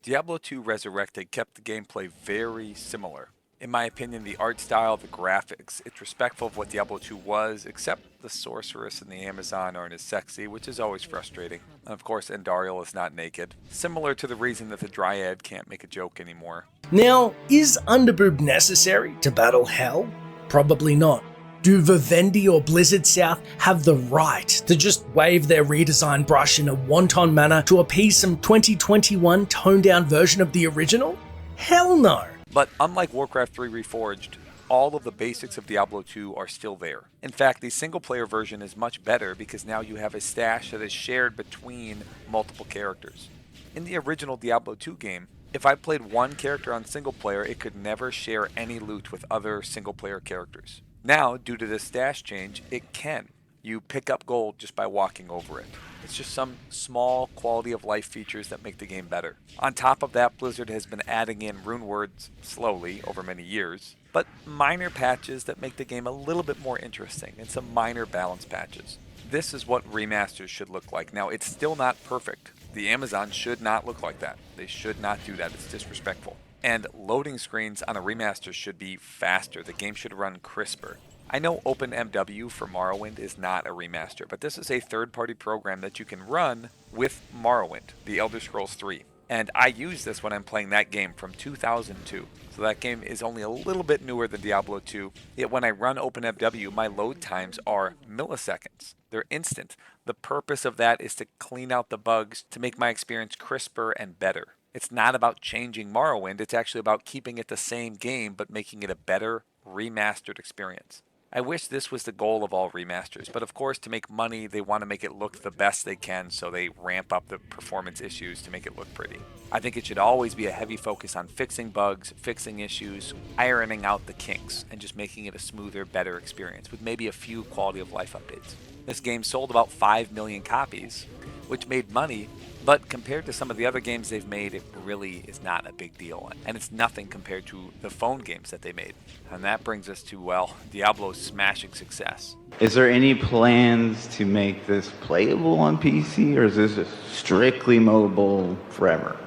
Diablo II Resurrected kept the gameplay very similar. In my opinion, the art style, the graphics, it's respectful of what Diablo II was, except the sorceress and the Amazon aren't as sexy, which is always frustrating. And of course, Endariel is not naked. Similar to the reason that the Dryad can't make a joke anymore. Now, is underboob necessary to battle hell? Probably not. Do Vivendi or Blizzard South have the right to just wave their redesign brush in a wanton manner to appease some 2021 toned-down version of the original? Hell no. But unlike Warcraft 3 Reforged, all of the basics of Diablo 2 are still there. In fact, the single-player version is much better because now you have a stash that is shared between multiple characters. In the original Diablo 2 game, if I played one character on single-player, it could never share any loot with other single-player characters. Now, due to this stash change, it can. You pick up gold just by walking over it. It's just some small quality of life features that make the game better. On top of that, Blizzard has been adding in rune words slowly over many years, but minor patches that make the game a little bit more interesting and some minor balance patches. This is what remasters should look like. Now, it's still not perfect. The Amazon should not look like that. They should not do that. It's disrespectful. And loading screens on a remaster should be faster. The game should run crisper. I know OpenMW for Morrowind is not a remaster, but this is a third-party program that you can run with Morrowind, The Elder Scrolls 3. And I use this when I'm playing that game from 2002. So that game is only a little bit newer than Diablo 2, yet when I run OpenMW, my load times are milliseconds. They're instant. The purpose of that is to clean out the bugs to make my experience crisper and better. It's not about changing Morrowind, it's actually about keeping it the same game but making it a better remastered experience. I wish this was the goal of all remasters, but of course to make money they want to make it look the best they can, so they ramp up the performance issues to make it look pretty. I think it should always be a heavy focus on fixing bugs, fixing issues, ironing out the kinks, and just making it a smoother, better experience with maybe a few quality of life updates. This game sold about 5 million copies, which made money, but compared to some of the other games they've made, it really is not a big deal. And it's nothing compared to the phone games that they made. And that brings us to, well, Diablo's smashing success. Is there any plans to make this playable on PC, or is this strictly mobile forever?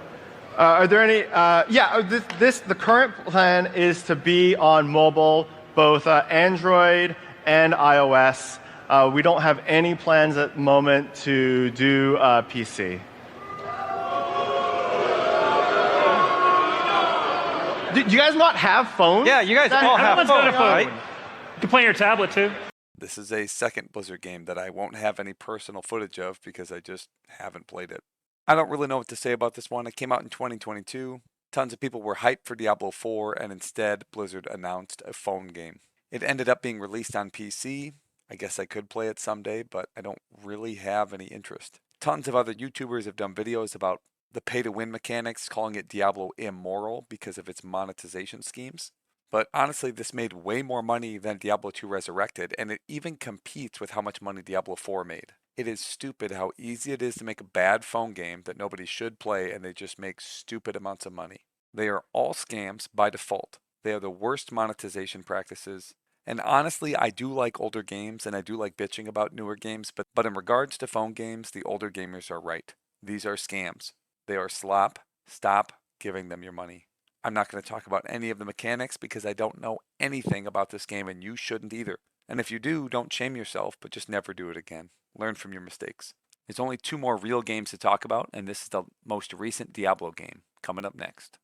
Are there any? The current plan is to be on mobile, both Android and iOS. We don't have any plans at the moment to do PC. Do you guys not have phones? Yeah, you guys all have phones, got a phone. right? You can play on your tablet too. This is a second Blizzard game that I won't have any personal footage of because I just haven't played it. I don't really know what to say about this one. It came out in 2022. Tons of people were hyped for Diablo IV, and instead Blizzard announced a phone game. It ended up being released on PC. I guess I could play it someday, but I don't really have any interest. Tons of other YouTubers have done videos about the pay-to-win mechanics, calling it Diablo Immortal because of its monetization schemes. But honestly, this made way more money than Diablo II Resurrected, and it even competes with how much money Diablo IV made. It is stupid how easy it is to make a bad phone game that nobody should play, and they just make stupid amounts of money. They are all scams by default. They are the worst monetization practices. And honestly, I do like older games, and I do like bitching about newer games, but in regards to phone games, the older gamers are right. These are scams. They are slop. Stop giving them your money. I'm not going to talk about any of the mechanics because I don't know anything about this game, and you shouldn't either. And if you do, don't shame yourself, but just never do it again. Learn from your mistakes. There's only 2 more real games to talk about, and this is the most recent Diablo game, coming up next.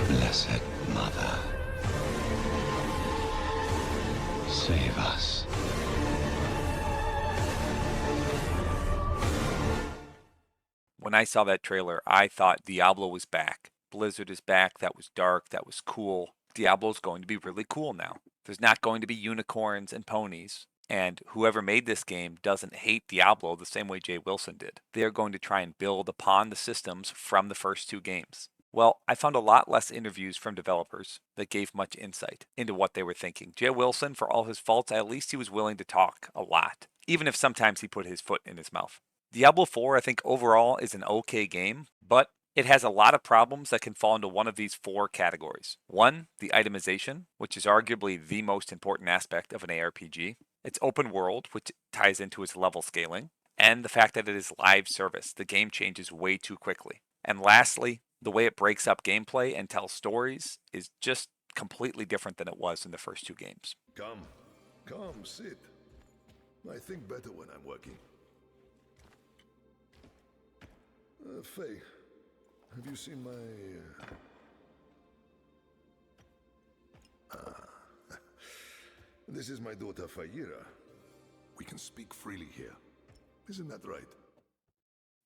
Blessed Mother, save us. When I saw that trailer, I thought Diablo was back. Blizzard is back. That was dark. That was cool. Diablo's going to be really cool now. There's not going to be unicorns and ponies. And whoever made this game doesn't hate Diablo the same way Jay Wilson did. They are going to try and build upon the systems from the first 2 games. Well, I found a lot less interviews from developers that gave much insight into what they were thinking. Jay Wilson, for all his faults, at least he was willing to talk a lot, even if sometimes he put his foot in his mouth. Diablo IV, I think overall is an okay game, but it has a lot of problems that can fall into one of these 4 categories. 1, the itemization, which is arguably the most important aspect of an ARPG. It's open world, which ties into its level scaling, and the fact that it is live service. The game changes way too quickly. And lastly, the way it breaks up gameplay and tells stories is just completely different than it was in the first 2 games. Come, sit. I think better when I'm working. Faye, have you seen my... This is my daughter, Fayira. We can speak freely here. Isn't that right?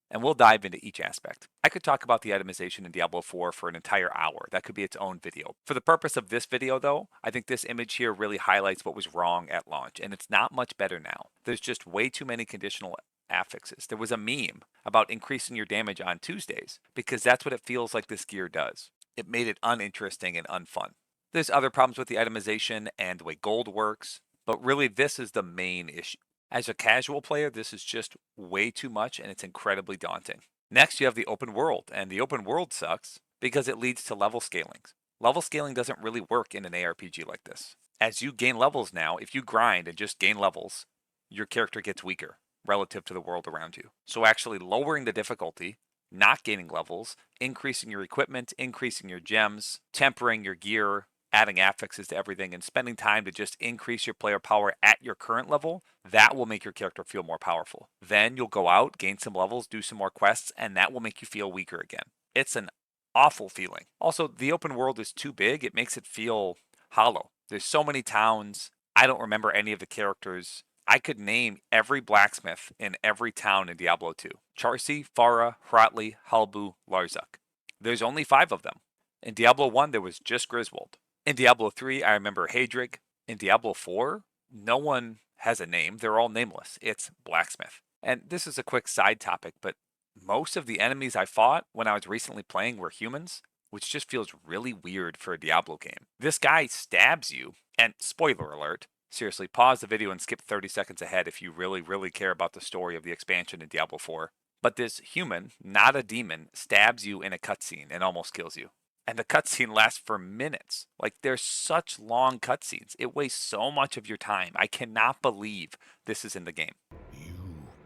And we'll dive into each aspect. I could talk about the itemization in Diablo IV for an entire hour. That could be its own video. For the purpose of this video, though, I think this image here really highlights what was wrong at launch, and it's not much better now. There's just way too many conditional affixes. There was a meme about increasing your damage on Tuesdays, because that's what it feels like this gear does. It made it uninteresting and unfun. There's other problems with the itemization and the way gold works, but really this is the main issue. As a casual player, this is just way too much and it's incredibly daunting. Next, you have the open world, and the open world sucks because it leads to level scaling. Level scaling doesn't really work in an ARPG like this. As you gain levels now, if you grind and just gain levels, your character gets weaker relative to the world around you. So actually lowering the difficulty, not gaining levels, increasing your equipment, increasing your gems, tempering your gear, adding affixes to everything, and spending time to just increase your player power at your current level, that will make your character feel more powerful. Then you'll go out, gain some levels, do some more quests, and that will make you feel weaker again. It's an awful feeling. Also, the open world is too big. It makes it feel hollow. There's so many towns. I don't remember any of the characters. I could name every blacksmith in every town in Diablo II. Charsi, Farah, Hratli, Halbu, Larzuk. There's only 5 of them. In Diablo I, there was just Griswold. In Diablo III, I remember Hadrig. In Diablo IV, no one has a name. They're all nameless. It's Blacksmith. And this is a quick side topic, but most of the enemies I fought when I was recently playing were humans, which just feels really weird for a Diablo game. This guy stabs you, and spoiler alert, Seriously, pause the video and skip 30 seconds ahead if you really, really care about the story of the expansion in Diablo IV. But this human, not a demon, stabs you in a cutscene and almost kills you. And the cutscene lasts for minutes. Like, there's such long cutscenes. It wastes so much of your time. I cannot believe this is in the game. You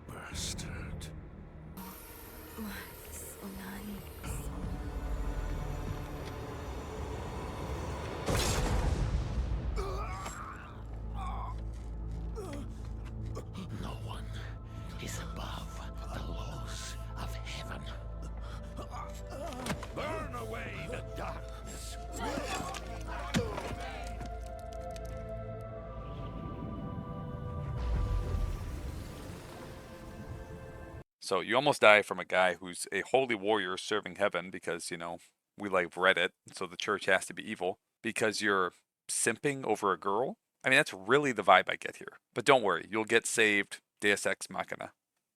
bastard. No one is above the laws of heaven. Burn away the darkness. So you almost die from a guy who's a holy warrior serving heaven because, we like Reddit, so the church has to be evil, because you're simping over a girl. I mean, that's really the vibe I get here. But don't worry, you'll get saved Deus Ex Machina,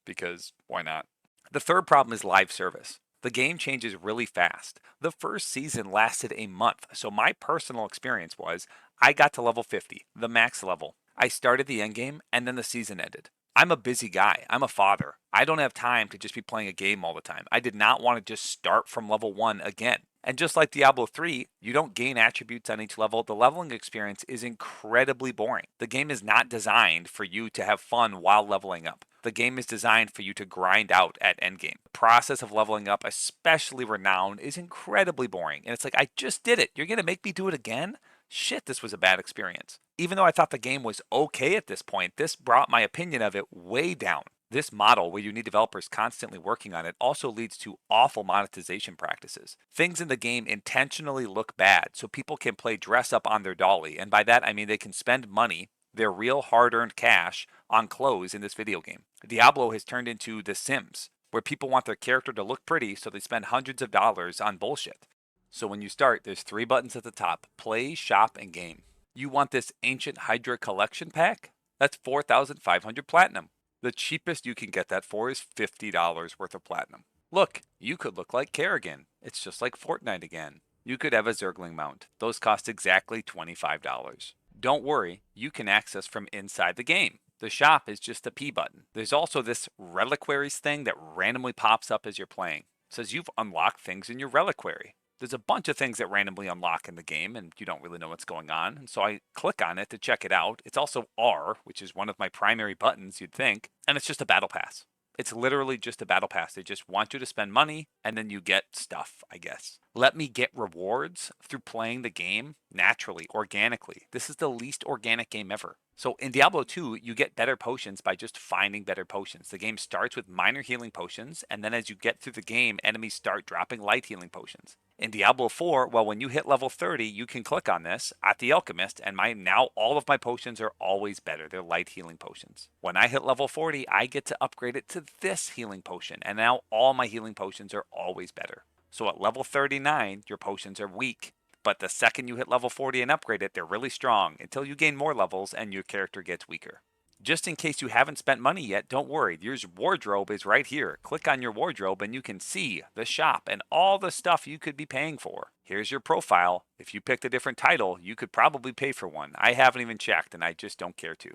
because why not? The third problem is live service. The game changes really fast. The first season lasted a month, so my personal experience was I got to level 50, the max level. I started the endgame, and then the season ended. I'm a busy guy. I'm a father. I don't have time to just be playing a game all the time. I did not want to just start from level 1 again. And just like Diablo 3, you don't gain attributes on each level. The leveling experience is incredibly boring. The game is not designed for you to have fun while leveling up. The game is designed for you to grind out at endgame. The process of leveling up, especially Renown, is incredibly boring. And it's like, I just did it. You're going to make me do it again? Shit, this was a bad experience. Even though I thought the game was okay at this point, this brought my opinion of it way down. This model, where you need developers constantly working on it, also leads to awful monetization practices. Things in the game intentionally look bad so people can play dress up on their dolly, and by that I mean they can spend money, their real hard-earned cash, on clothes in this video game. Diablo has turned into The Sims, where people want their character to look pretty so they spend hundreds of dollars on bullshit. So when you start, there's 3 buttons at the top: play, shop, and game. You want this Ancient Hydra collection pack? That's 4,500 platinum. The cheapest you can get that for is $50 worth of platinum. Look, you could look like Kerrigan. It's just like Fortnite again. You could have a Zergling mount. Those cost exactly $25. Don't worry, you can access from inside the game. The shop is just a P button. There's also this reliquaries thing that randomly pops up as you're playing. It says you've unlocked things in your reliquary. There's a bunch of things that randomly unlock in the game and you don't really know what's going on. And so I click on it to check it out. It's also R, which is one of my primary buttons, you'd think. And it's just a battle pass. It's literally just a battle pass. They just want you to spend money and then you get stuff, I guess. Let me get rewards through playing the game naturally, organically. This is the least organic game ever. So in Diablo 2, you get better potions by just finding better potions. The game starts with minor healing potions, and then as you get through the game, enemies start dropping light healing potions. In Diablo 4, well, when you hit level 30, you can click on this at the Alchemist, and now all of my potions are always better. They're light healing potions. When I hit level 40, I get to upgrade it to this healing potion, and now all my healing potions are always better. So at level 39, your potions are weak. But the second you hit level 40 and upgrade it, they're really strong until you gain more levels and your character gets weaker. Just in case you haven't spent money yet, don't worry. Your wardrobe is right here. Click on your wardrobe and you can see the shop and all the stuff you could be paying for. Here's your profile. If you picked a different title, you could probably pay for one. I haven't even checked and I just don't care to.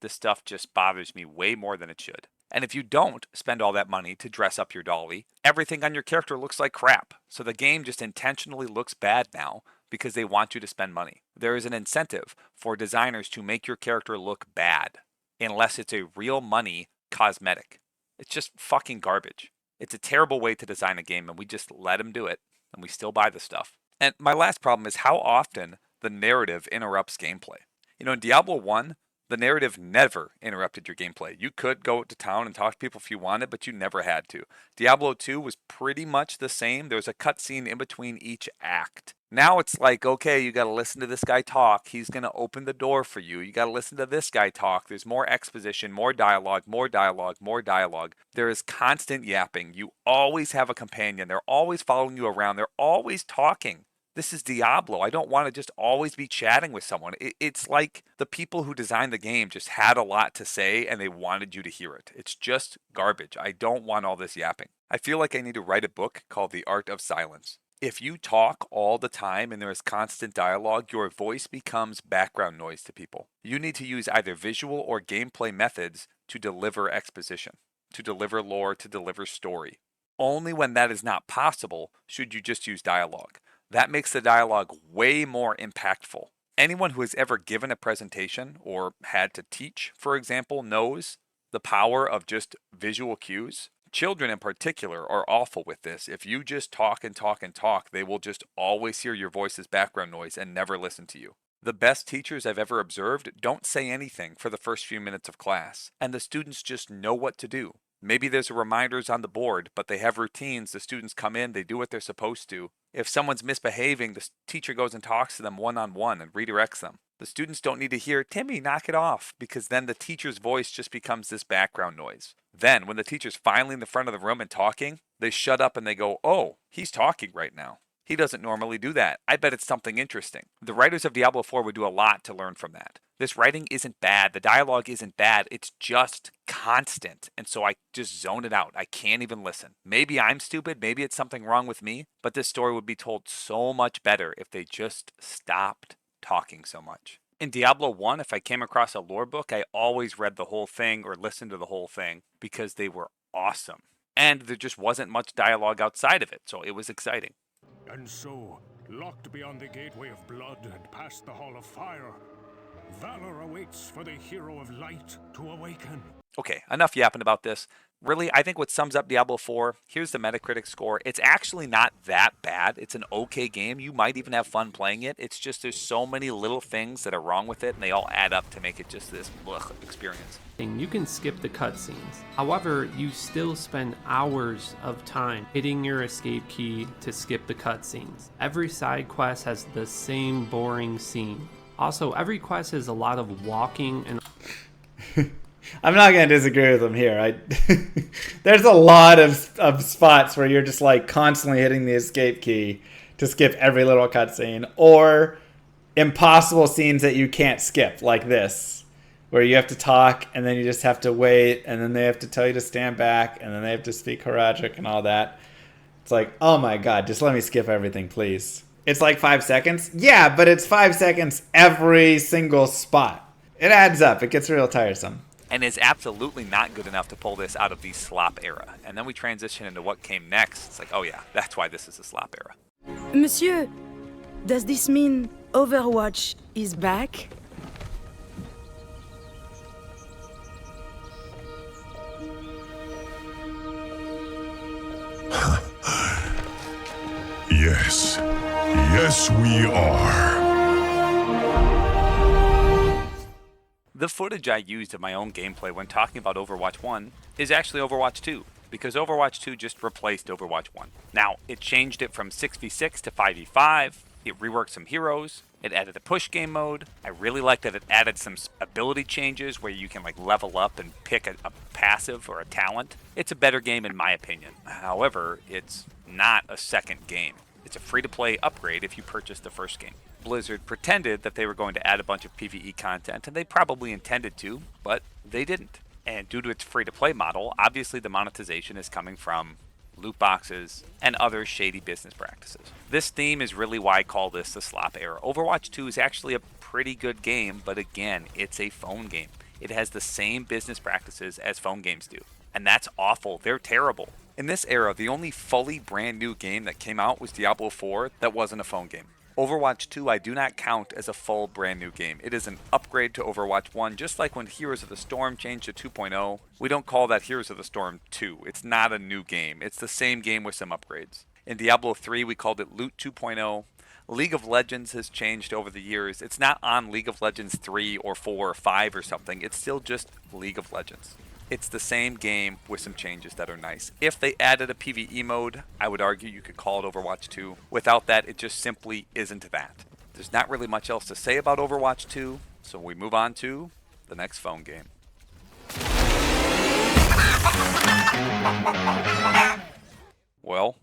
This stuff just bothers me way more than it should. And if you don't spend all that money to dress up your dolly, everything on your character looks like crap. So the game just intentionally looks bad now because they want you to spend money. There is an incentive for designers to make your character look bad, unless it's a real money cosmetic. It's just fucking garbage. It's a terrible way to design a game, and we just let them do it, and we still buy the stuff. And my last problem is how often the narrative interrupts gameplay. In Diablo 1, the narrative never interrupted your gameplay. You could go to town and talk to people if you wanted, but you never had to. Diablo 2 was pretty much the same. There was a cutscene in between each act. Now it's like, okay, you got to listen to this guy talk. He's going to open the door for you. You got to listen to this guy talk. There's more exposition, more dialogue, more dialogue, more dialogue. There is constant yapping. You always have a companion. They're always following you around. They're always talking. This is Diablo. I don't want to just always be chatting with someone. It's like the people who designed the game just had a lot to say and they wanted you to hear it. It's just garbage. I don't want all this yapping. I feel like I need to write a book called The Art of Silence. If you talk all the time and there is constant dialogue, your voice becomes background noise to people. You need to use either visual or gameplay methods to deliver exposition, to deliver lore, to deliver story. Only when that is not possible should you just use dialogue. That makes the dialogue way more impactful. Anyone who has ever given a presentation or had to teach, for example, knows the power of just visual cues. Children in particular are awful with this. If you just talk and talk and talk, they will just always hear your voice as background noise and never listen to you. The best teachers I've ever observed don't say anything for the first few minutes of class, and the students just know what to do. Maybe there's reminders on the board, but they have routines. The students come in, they do what they're supposed to. If someone's misbehaving, the teacher goes and talks to them one-on-one and redirects them. The students don't need to hear, "Timmy, knock it off," because then the teacher's voice just becomes this background noise. Then, when the teacher's finally in the front of the room and talking, they shut up and they go, "Oh, he's talking right now. He doesn't normally do that. I bet it's something interesting." The writers of Diablo IV would do a lot to learn from that. This writing isn't bad. The dialogue isn't bad. It's just constant. And so I just zone it out. I can't even listen. Maybe I'm stupid. Maybe it's something wrong with me. But this story would be told so much better if they just stopped talking so much. In Diablo 1, if I came across a lore book, I always read the whole thing or listened to the whole thing because they were awesome. And there just wasn't much dialogue outside of it, so it was exciting. And so, locked beyond the gateway of blood and past the hall of fire, valor awaits for the hero of light to awaken. Okay, enough yapping about this. Really, I think what sums up Diablo 4, here's the Metacritic score. It's actually not that bad. It's an okay game. You might even have fun playing it. It's just there's so many little things that are wrong with it, and they all add up to make it just this experience. You can skip the cutscenes. However, you still spend hours of time hitting your escape key to skip the cutscenes. Every side quest has the same boring scene. Also, every quest is a lot of walking and... I'm not going to disagree with him here. There's a lot of spots where you're just like constantly hitting the escape key to skip every little cutscene, or impossible scenes that you can't skip, like this, where you have to talk and then you just have to wait, and then they have to tell you to stand back, and then they have to speak Horagic and all that. It's like, oh my god, just let me skip everything, please. It's like 5 seconds. Yeah, but it's 5 seconds every single spot. It adds up. It gets real tiresome. And is absolutely not good enough to pull this out of the slop era. And then we transition into what came next. It's like, oh yeah, that's why this is the slop era. Monsieur, does this mean Overwatch is back? Yes. Yes, we are. The footage I used of my own gameplay when talking about Overwatch 1 is actually Overwatch 2, because Overwatch 2 just replaced Overwatch 1. Now, it changed it from 6v6 to 5v5, it reworked some heroes, it added a push game mode. I really like that it added some ability changes where you can like level up and pick a passive or a talent. It's a better game in my opinion. However, it's not a second game. It's a free-to-play upgrade if you purchase the first game. Blizzard pretended that they were going to add a bunch of PvE content, and they probably intended to, but they didn't. And due to its free-to-play model, obviously the monetization is coming from loot boxes and other shady business practices. This theme is really why I call this the slop era. Overwatch 2 is actually a pretty good game, but again, it's a phone game. It has the same business practices as phone games do, and that's awful. They're terrible. In this era, the only fully brand new game that came out was Diablo IV that wasn't a phone game. Overwatch 2 I do not count as a full brand new game. It is an upgrade to Overwatch 1, just like when Heroes of the Storm changed to 2.0. We don't call that Heroes of the Storm 2. It's not a new game. It's the same game with some upgrades. In Diablo 3 we called it Loot 2.0. League of Legends has changed over the years. It's not on League of Legends 3 or 4 or 5 or something. It's still just League of Legends. It's the same game with some changes that are nice. If they added a PvE mode, I would argue you could call it Overwatch 2. Without that, it just simply isn't that. There's not really much else to say about Overwatch 2, so we move on to the next phone game. Well,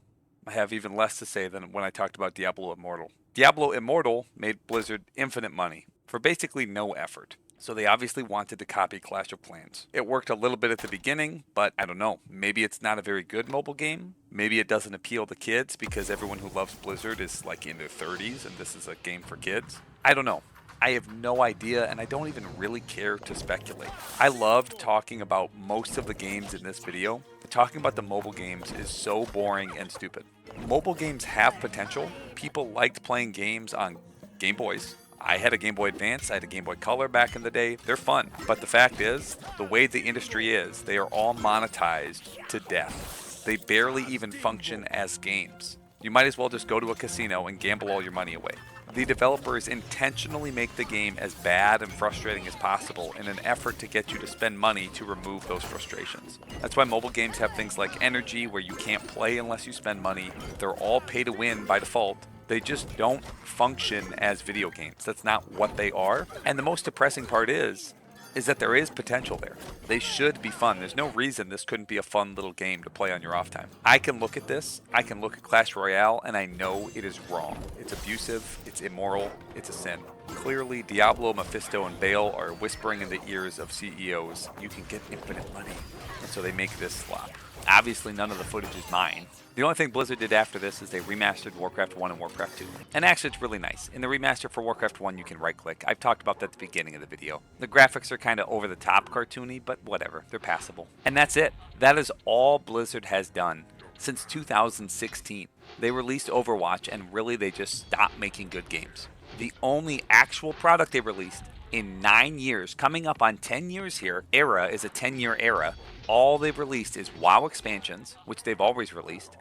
I have even less to say than when I talked about Diablo Immortal. Diablo Immortal made Blizzard infinite money for basically no effort. So they obviously wanted to copy Clash of Clans. It worked a little bit at the beginning, but I don't know. Maybe it's not a very good mobile game. Maybe it doesn't appeal to kids because everyone who loves Blizzard is like in their 30s and this is a game for kids. I don't know. I have no idea, and I don't even really care to speculate. I loved talking about most of the games in this video, but talking about the mobile games is so boring and stupid. Mobile games have potential. People liked playing games on Game Boys. I had a Game Boy Advance, I had a Game Boy Color back in the day. They're fun. But the fact is, the way the industry is, they are all monetized to death. They barely even function as games. You might as well just go to a casino and gamble all your money away. The developers intentionally make the game as bad and frustrating as possible in an effort to get you to spend money to remove those frustrations. That's why mobile games have things like Energy, where you can't play unless you spend money. They're all pay to win by default. They just don't function as video games. That's not what they are. And the most depressing part is that there is potential there. They should be fun. There's no reason this couldn't be a fun little game to play on your off time. I can look at this, I can look at Clash Royale, and I know it is wrong. It's abusive, it's immoral, it's a sin. Clearly, Diablo, Mephisto, and Bale are whispering in the ears of CEOs, you can get infinite money. And so they make this slop. Obviously, none of the footage is mine. The only thing Blizzard did after this is they remastered Warcraft 1 and Warcraft 2. And actually, it's really nice. In the remaster for Warcraft 1, you can right-click. I've talked about that at the beginning of the video. The graphics are kind of over-the-top cartoony, but whatever. They're passable. And that's it. That is all Blizzard has done since 2016. They released Overwatch, and really, they just stopped making good games. The only actual product they released in 9 years, coming up on 10 years here, era is a 10-year era. All they've released is WoW expansions, which they've always released,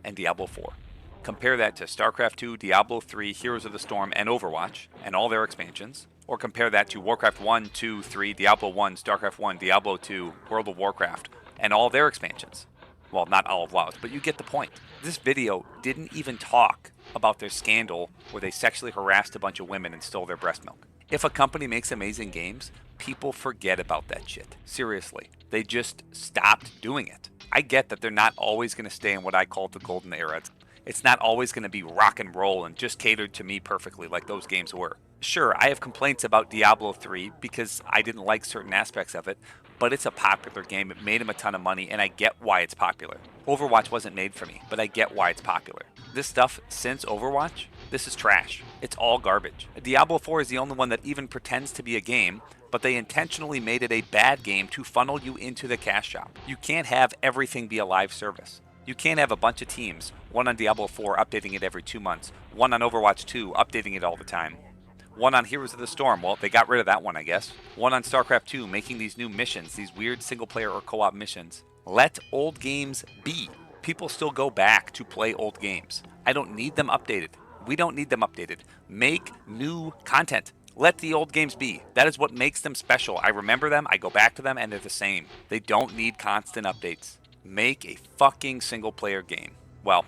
and Diablo IV. Compare that to Starcraft II, Diablo III, Heroes of the Storm, and Overwatch, and all their expansions. Or compare that to Warcraft 1, 2, 3, Diablo 1, Starcraft 1, Diablo 2, World of Warcraft, and all their expansions. Well, not all of WoW's, but you get the point. This video didn't even talk about their scandal where they sexually harassed a bunch of women and stole their breast milk. If a company makes amazing games, people forget about that shit. Seriously. They just stopped doing it. I get that they're not always going to stay in what I call the golden era. It's not always going to be rock and roll and just catered to me perfectly like those games were. Sure, I have complaints about Diablo 3 because I didn't like certain aspects of it, but it's a popular game. It made him a ton of money, and I get why it's popular. Overwatch wasn't made for me, but I get why it's popular. This stuff since Overwatch, this is trash. It's all garbage. Diablo 4 is the only one that even pretends to be a game, but they intentionally made it a bad game to funnel you into the cash shop. You can't have everything be a live service. You can't have a bunch of teams, one on Diablo 4 updating it every 2 months, one on Overwatch 2 updating it all the time, one on Heroes of the Storm, well, they got rid of that one, I guess, one on Starcraft 2 making these new missions, these weird single-player or co-op missions. Let old games be. People still go back to play old games. I don't need them updated. We don't need them updated. Make new content. Let the old games be. That is what makes them special. I remember them, I go back to them, and they're the same. They don't need constant updates. Make a fucking single-player game. Well,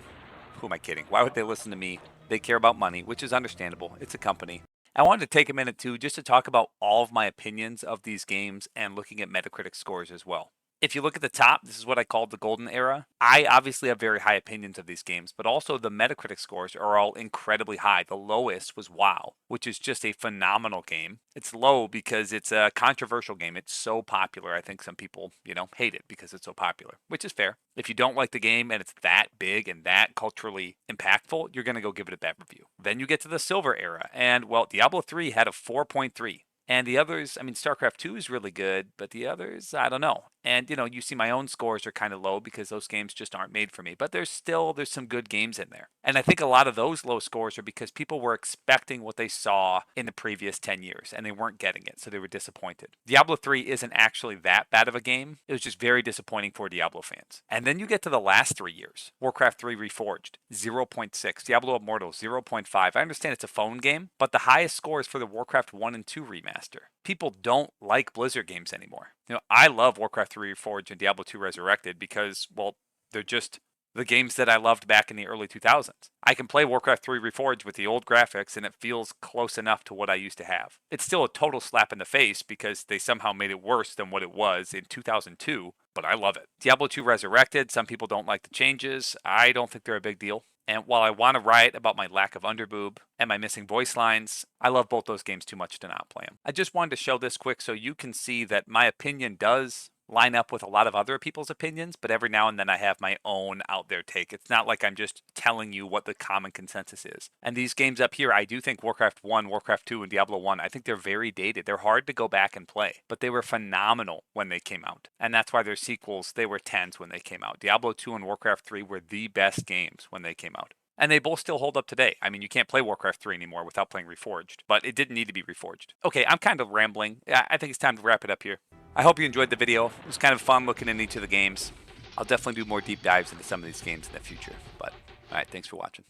who am I kidding? Why would they listen to me? They care about money, which is understandable. It's a company. I wanted to take a minute, too, just to talk about all of my opinions of these games and looking at Metacritic scores as well. If you look at the top, this is what I called the golden era. I obviously have very high opinions of these games, but also the Metacritic scores are all incredibly high. The lowest was WoW, which is just a phenomenal game. It's low because it's a controversial game. It's so popular. I think some people, hate it because it's so popular, which is fair. If you don't like the game and it's that big and that culturally impactful, you're going to go give it a bad review. Then you get to the silver era, and well, Diablo 3 had a 4.3. And the others, StarCraft 2 is really good, but the others, I don't know. And, you see my own scores are kind of low because those games just aren't made for me. But there's some good games in there. And I think a lot of those low scores are because people were expecting what they saw in the previous 10 years, and they weren't getting it, so they were disappointed. Diablo 3 isn't actually that bad of a game. It was just very disappointing for Diablo fans. And then you get to the last 3 years. Warcraft 3 Reforged, 0.6. Diablo Immortal, 0.5. I understand it's a phone game, but the highest scores for the Warcraft 1 and 2 remaster. People don't like Blizzard games anymore. I love Warcraft 3 Reforged and Diablo II Resurrected because, well, they're just the games that I loved back in the early 2000s. I can play Warcraft 3 Reforged with the old graphics and it feels close enough to what I used to have. It's still a total slap in the face because they somehow made it worse than what it was in 2002, but I love it. Diablo II Resurrected, some people don't like the changes. I don't think they're a big deal. And while I want to riot about my lack of underboob and my missing voice lines, I love both those games too much to not play them. I just wanted to show this quick so you can see that my opinion does line up with a lot of other people's opinions, but every now and then I have my own out there take. It's not like I'm just telling you what the common consensus is. And these games up here, I do think Warcraft 1, Warcraft 2, and Diablo 1, I think they're very dated. They're hard to go back and play, but they were phenomenal when they came out. And that's why their sequels, they were 10s when they came out. Diablo 2 and Warcraft 3 were the best games when they came out. And they both still hold up today. I mean, you can't play Warcraft 3 anymore without playing Reforged, but it didn't need to be Reforged. Okay, I'm kind of rambling. I think it's time to wrap it up here. I hope you enjoyed the video. It was kind of fun looking into each of the games. I'll definitely do more deep dives into some of these games in the future. But, alright, thanks for watching.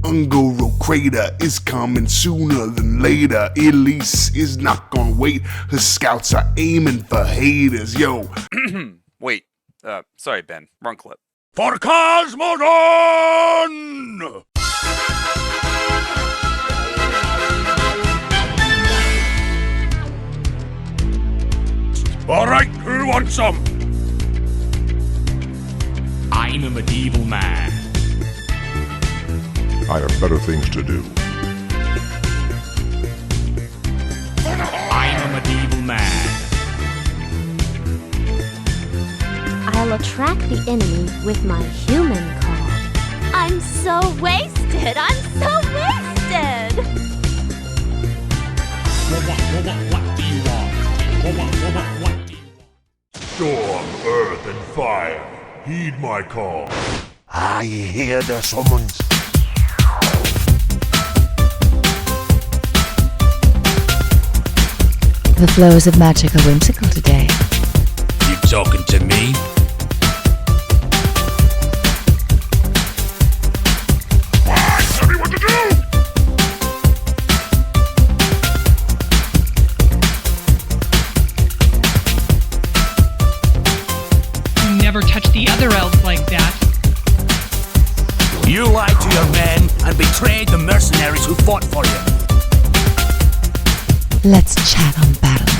Ungoro Crater is coming sooner than later. Elise is not gonna wait. Her scouts are aiming for haters, yo. Wait, sorry, Ben. Wrong clip. For Cosmodon! Alright, who wants some? I'm a medieval man. I have better things to do. I'm a medieval man. I'll attract the enemy with my human call. I'm so wasted! I'm so wasted! What do you want? What do you want? Storm, earth, and fire, heed my call. I hear the summons. The flows of magic are whimsical today. You talking to me? Tell me what to do! You never touch the other elves like that. You lied to your men and betrayed the mercenaries who fought for you. Let's chat on battle.